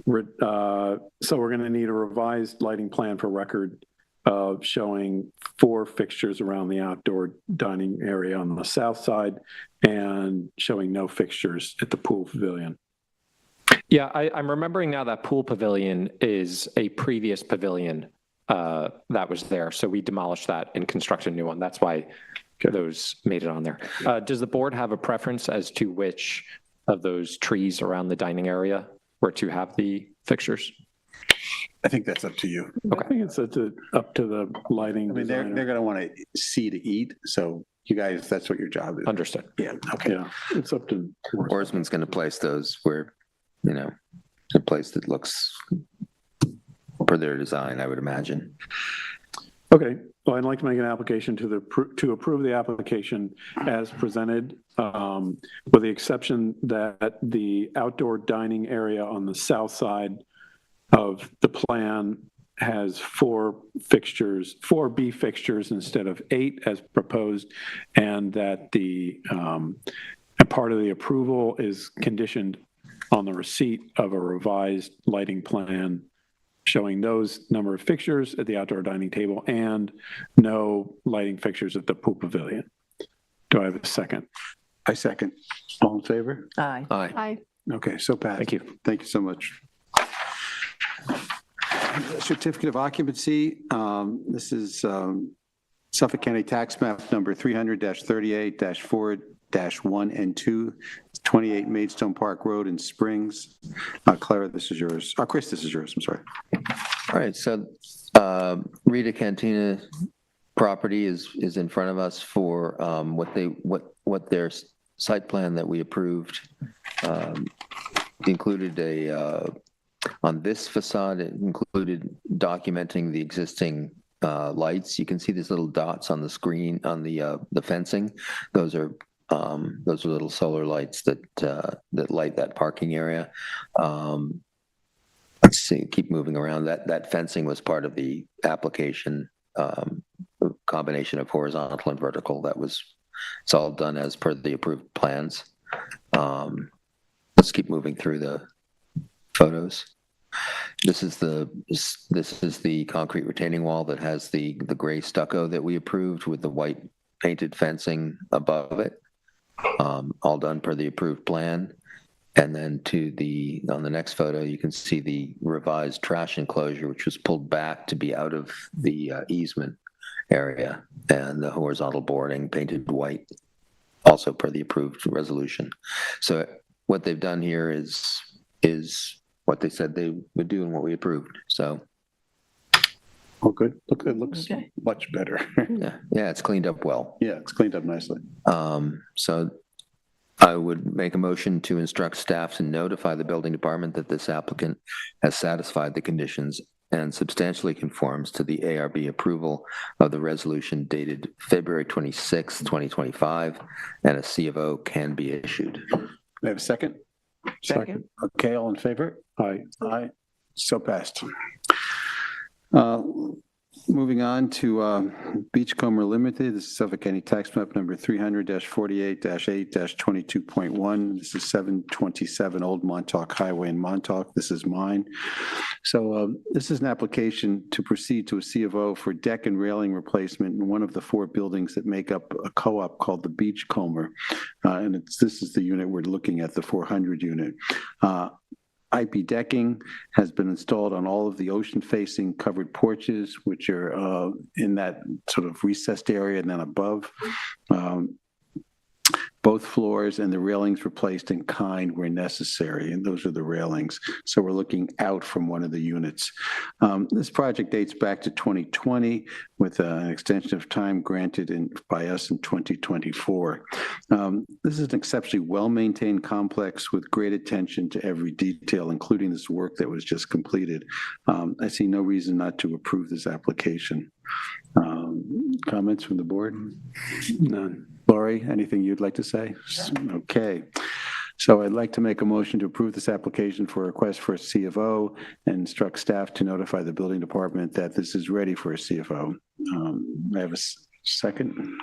So we're going to need a revised lighting plan for record of showing 4 fixtures around the outdoor dining area on the south side and showing no fixtures at the pool pavilion. Yeah, I'm remembering now that pool pavilion is a previous pavilion that was there. So we demolished that and constructed a new one. That's why those made it on there. Does the board have a preference as to which of those trees around the dining area were to have the fixtures? I think that's up to you. I think it's up to the lighting I mean, they're designer. going to want to see to eat. So you guys, that's what your job is. Understood. Yeah. Okay. Yeah, it's up to. Oarsman's going to place those where, a place that looks per their design, I would imagine. Okay, well, I'd like to make an application to approve the application as presented, with the exception that the outdoor dining area on the south side of the plan has 4 fixtures, 4 B fixtures instead of 8 as proposed, and that the a part of the approval is conditioned on the receipt of a revised lighting plan showing those number of fixtures at the outdoor dining table and no lighting fixtures at the pool pavilion. Do I have a second? I second. All in favor? Aye. Aye. Aye. Okay, so passed. Thank you. Thank you so much. Certificate of occupancy. This is Suffolk County Tax Map number 300-38-4-1 and 2, 28 Maidstone Park Road in Springs. Clara, this is yours. Chris, this is yours. I'm sorry. All right, so Rita Cantina property is in front of us for what their site plan that we approved included on this facade, it included documenting the existing lights. You can see these little dots on the screen on the fencing. Those are little solar lights that light that parking area. Let's see, keep moving around. That fencing was part of the application, combination of horizontal and vertical. It's all done as per the approved plans. Let's keep moving through the photos. This is the concrete retaining wall that has the gray stucco that we approved with the white painted fencing above it. All done per the approved plan. And then on the next photo, you can see the revised trash enclosure, which was pulled back to be out of the easement area, and the horizontal boarding painted white, also per the approved resolution. So what they've done here is what they said they would do and what we approved. So. Oh, good. Look, it looks Okay. much better. Yeah, it's cleaned up well. Yeah, it's cleaned up nicely. So I would make a motion to instruct staff to notify the building department that this applicant has satisfied the conditions and substantially conforms to the ARB approval of the resolution dated February 26, 2025, and a C of O can be issued. May I have a second? Second. Okay, all in favor? Aye. Aye. So passed. Moving on to Beachcomber Limited. This is Suffolk County Tax Map number 300-48-8-22.1. This is 727 Old Montauk Highway in Montauk. This is mine. So this is an application to proceed to a C of O for deck and railing replacement in one of the 4 buildings that make up a co-op called the Beachcomber. And this is the unit we're looking at, the 400 unit. IP decking has been installed on all of the ocean-facing covered porches, which are in that sort of recessed area and then above. Both floors and the railings replaced in kind where necessary, and those are the railings. So we're looking out from one of the units. This project dates back to 2020 with an extension of time granted by us in 2024. This is an exceptionally well-maintained complex with great attention to every detail, including this work that was just completed. I see no reason not to approve this application. Comments from the board? None. Lori, anything you'd like to say? Okay. So I'd like to make a motion to approve this application for a request for a CFO and instruct staff to notify the building department that this is ready for a CFO. May I have a second?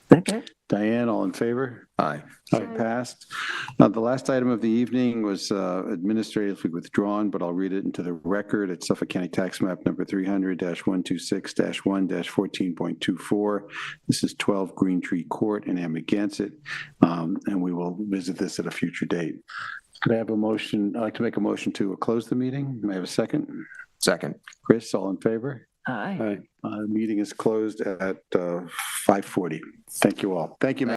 Second. Diane, all in favor? Aye. So passed. The last item of the evening was administratively withdrawn, but I'll read it into the record. It's Suffolk County Tax Map number 300-126-1-14.24. This is 12 Green Tree Court in Amagansett, and we will visit this at a future date. Could I have a motion? I'd like to make a motion to close the meeting. May I have a second? Second. Chris, all in favor? Aye. The meeting is closed at 5:40. Thank you all. Thank you, Matt.